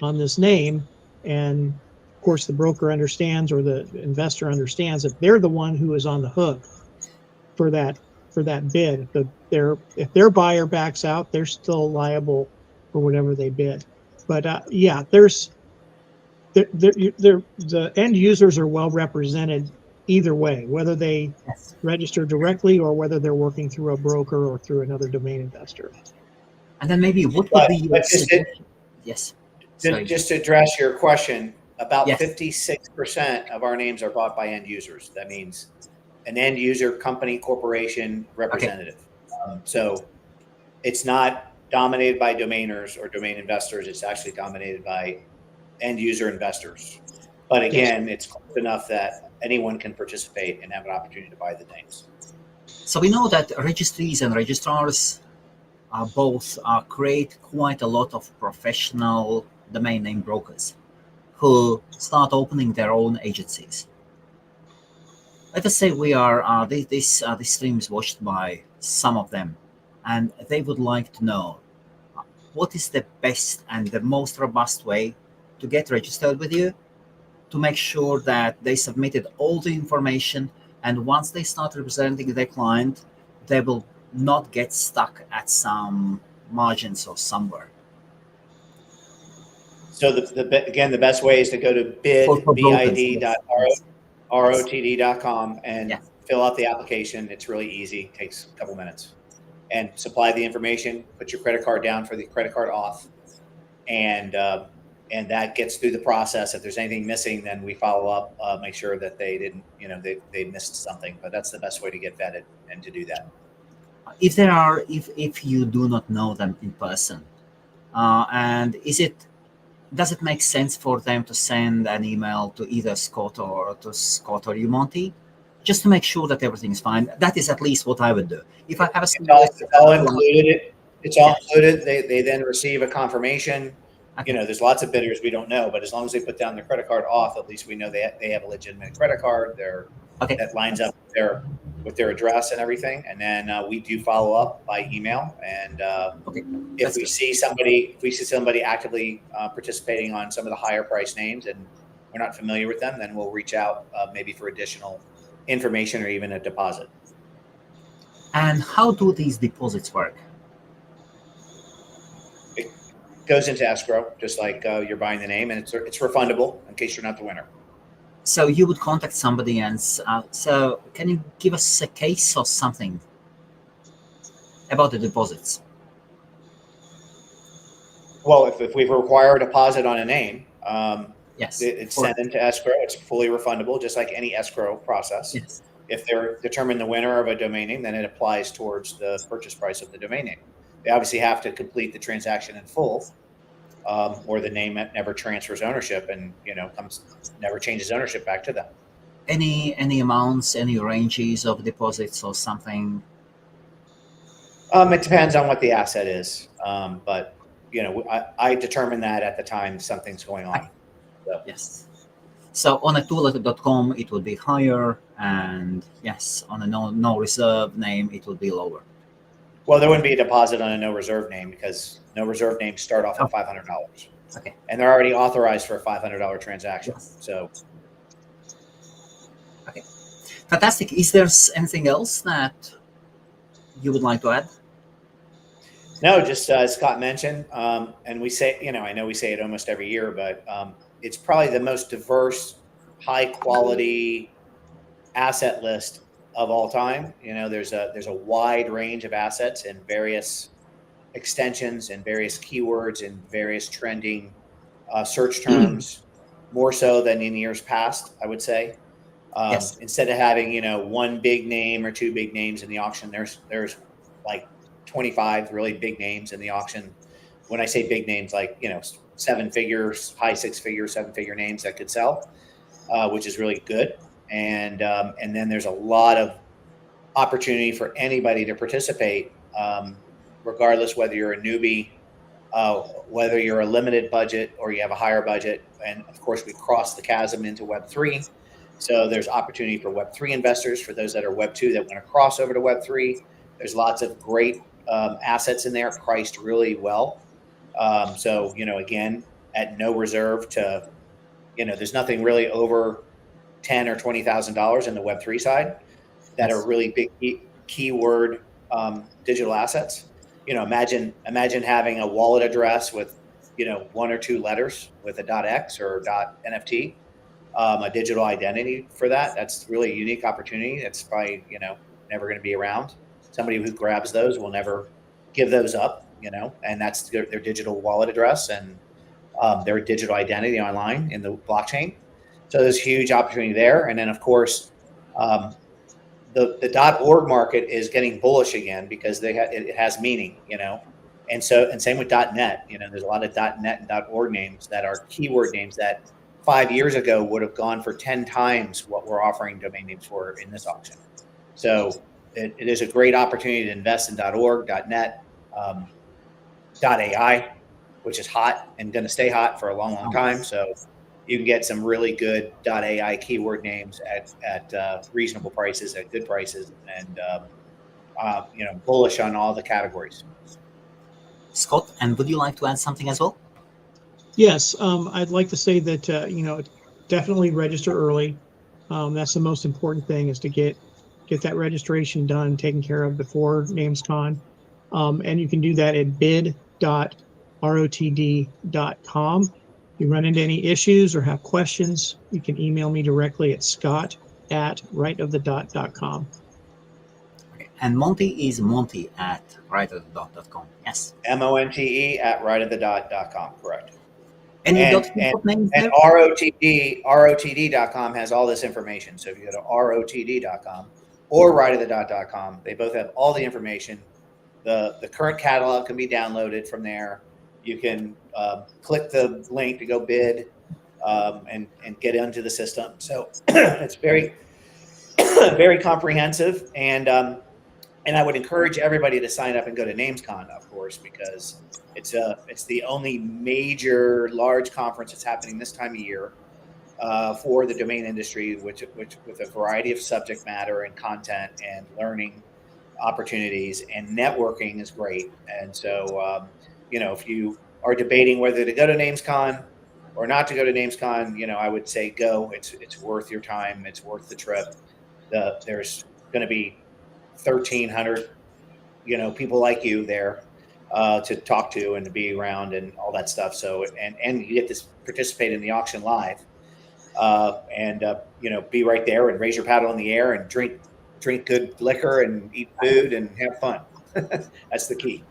B: on this name, and of course the broker understands, or the investor understands, that they're the one who is on the hook for that bid. If their buyer backs out, they're still liable for whatever they bid. But yeah, the end users are well represented either way, whether they
A: Yes.
B: register directly or whether they're working through a broker or through another domain investor.
A: And then maybe what would
C: But,
A: be your
C: but
A: suggestion? Yes. Sorry.
C: just to address your question, about
A: Yes.
C: 56% of our names are bought by end users. That means an end user, company, corporation, representative. So it's not dominated by domainers or domain investors. It's actually dominated by end user investors. But again, it's close enough that anyone can participate and have an opportunity to buy the names.
A: So we know that registries and registrars both create quite a lot of professional domain name brokers who start opening their own agencies. Let us say we are this stream is watched by some of them, and they would like to know what is the best and the most robust way to get registered with you, to make sure that they submitted all the information, and once they start representing their client, they will not get stuck at some margins or somewhere.
C: So again, the best way is to go to bid.rotd.com and fill out the application. It's really easy. It takes a couple minutes. And supply the information, put your credit card down for the credit card auth, and that gets through the process. If there's anything missing, then we follow up, make sure that they didn't, they missed something. But that's the best way to get vetted and to do that.
A: If you do not know them in person, and does it make sense for them to send an email to either Scott or you, Monty, just to make sure that everything's fine? That is at least what I would do. If I have
C: it's all included. It's all included. They then receive a confirmation.
A: Okay.
C: There's lots of bidders we don't know, but as long as they put down their credit card auth, at least we know they have a legitimate credit card. That lines up with their address and everything. And then we do follow up by email. And if we see somebody actively participating on some of the higher price names and we're not familiar with them, then we'll reach out maybe for additional information or even a deposit.
A: And how do these deposits work?
C: It goes into escrow, just like you're buying the name, and it's refundable in case you're not the winner.
A: So you would contact somebody, and so can you give us a case or something about the deposits?
C: Well, if we require a deposit on a name,
A: yes,
C: it's sent into escrow. It's fully refundable, just like any escrow process.
A: Yes.
C: If they're determined the winner of a domain name, then it applies towards the purchase price of the domain name. They obviously have to complete the transaction in full, or the name never transfers ownership and never changes ownership back to them.
A: Any amounts, any ranges of deposits or something?
C: It depends on what the asset is, but I determine that at the time something's going on. So.
A: Yes. So on a tool.com it would be higher, and yes, on a no reserve name it would be lower.
C: Well, there wouldn't be a deposit on a no reserve name because no reserve names start off at $500.
A: Okay.
C: And they're already authorized for a $500 transaction.
A: Yes.
C: So.
A: Okay. Fantastic. Is there anything else that you would like to add?
C: No, just as Scott mentioned, and we say, I know we say it almost every year, but it's probably the most diverse, high quality asset list of all time. There's a wide range of assets and various extensions and various keywords and various trending search terms, more so than in years past, I would say.
A: Yes.
C: Instead of having, one big name or two big names in the auction, there's like 25 really big names in the auction. When I say big names, like, 7 figures, high 6 figure, 7 figure names that could sell, which is really good. And then there's a lot of opportunity for anybody to participate, regardless whether you're a newbie, whether you're a limited budget or you have a higher budget. And of course, we cross the chasm into Web3. So there's opportunity for Web3 investors, for those that are Web2 that want to cross over to Web3. There's lots of great assets in there priced really well. So, again, at no reserve to, there's nothing really over $10,000 or $20,000 in the Web3 side that are really big keyword digital assets. Imagine having a wallet address with, 1 or 2 letters with a .x or .nft. a digital identity for that. That's really a unique opportunity. That's probably, never going to be around. Somebody who grabs those will never give those up, and that's their digital wallet address and their digital identity online in the blockchain. So there's huge opportunity there. And then, of course, the .org market is getting bullish again because it has meaning, and same with .net. There's a lot of .net and .org names that are keyword names that 5 years ago would have gone for 10 times what we're offering domain names for in this auction. So it is a great opportunity to invest in .org, .net, .ai, which is hot and going to stay hot for a long, long time. So you can get some really good .ai keyword names at reasonable prices, at good prices, and bullish on all the categories.
A: Scott, and would you like to add something as well?
B: Yes, I'd like to say that definitely register early. That's the most important thing, is to get that registration done, taken care of before NamesCon, and you can do that at bid.rotd.com. If you run into any issues or have questions, you can email me directly at scott@RightOfTheDot.com.
A: Okay. And Monte is Monte at RightOfTheDot.com. Yes.
C: MONTE at RightOfTheDot.com. Correct.
A: Any
C: and
A: names there?
C: ROTD.com has all this information. So if you go to ROTD.com or RightOfTheDot.com, they both have all the information. The current catalog can be downloaded from there. You can click the link to go bid and get into the system. So it's very, very comprehensive. And I would encourage everybody to sign up and go to NamesCon, of course, because it's the only major large conference that's happening this time of year for the domain industry, which with a variety of subject matter and content and learning opportunities, and networking is great. And so, if you are debating whether to go to NamesCon or not to go to NamesCon, I would say go. It's worth your time. It's worth the trip. There's going to be 1,300, people like you there to talk to and to be around and all that stuff. So, and you get to participate in the auction live, and be right there and raise your paddle in the air and drink good liquor and eat food and have fun. That's the key.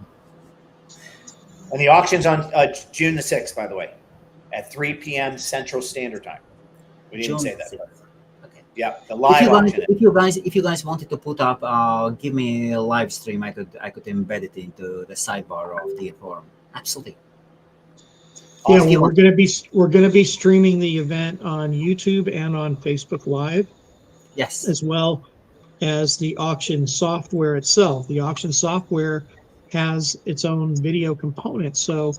C: And the auction's on June the 6th, by the way, at 3 p.m. Central Standard Time. We didn't say that.
A: Okay.
C: Yeah, the live auction.
A: If you guys wanted to put up, give me a live stream. I could embed it into the sidebar of the forum. Absolutely.
B: Yeah, we're going to be streaming the event on YouTube and on Facebook Live.
A: Yes.
B: As well as the auction software itself. The auction software has its own video component, so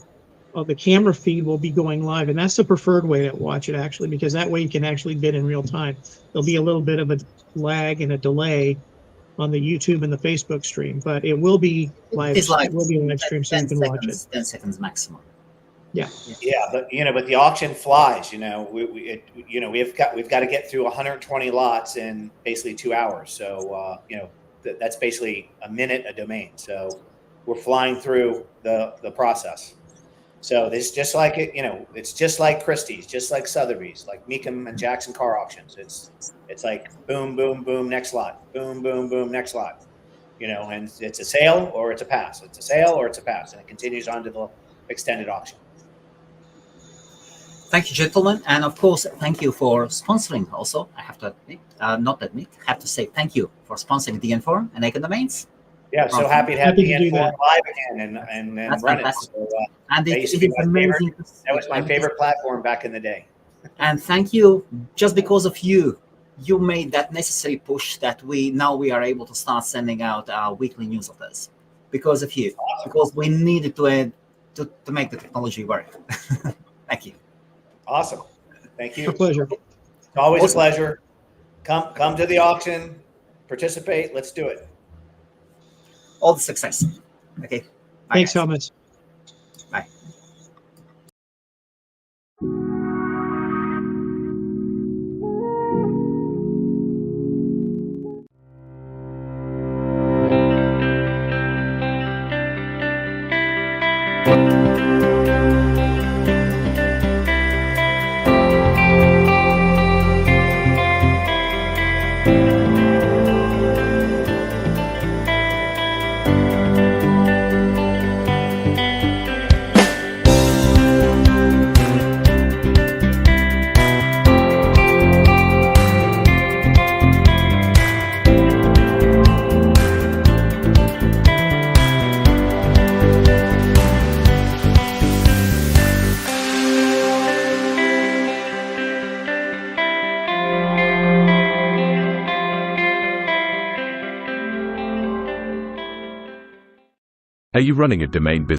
B: the camera feed will be going live, and that's the preferred way to watch it, actually, because that way you can actually bid in real time. There'll be a little bit of a lag and a delay on the YouTube and the Facebook stream, but it will be live.
A: It
B: will be a live stream, so you can watch it.
A: 10 seconds maximum.
B: Yeah.
C: Yeah, but the auction flies. We've got to get through 120 lots in basically 2 hours. So that's basically a minute a domain. So we're flying through the process. So it's just like it's just like Christie's, just like Sotheby's, like Meekum and Jackson car auctions. It's like boom, boom, boom, next lot, boom, boom, boom, next lot. And it's a sale or it's a pass. It's a sale or it's a pass, and it continues on to the extended auction.
A: Thank you, gentlemen. And of course, thank you for sponsoring also. I have to have to say thank you for sponsoring DN Forum and Naked Domains.
C: Yeah, so happy to have DN Forum live again and
A: That's
C: run
A: fantastic.
C: it. So,
A: And it is amazing.
C: that was my favorite platform back in the day.
A: And thank you, just because of you made that necessary push that we are able to start sending out our weekly newsletters because of you,
C: Awesome.
A: because we needed to make the technology work. Thank you.
C: Awesome. Thank you.
B: It's a pleasure.
C: It's always
A: Awesome.
C: a pleasure. Come to the auction, participate. Let's do it.
A: All the success. Okay. Bye,
B: Thanks,
A: guys.
B: Helmets.
A: Bye.
D: Are you running a domain business?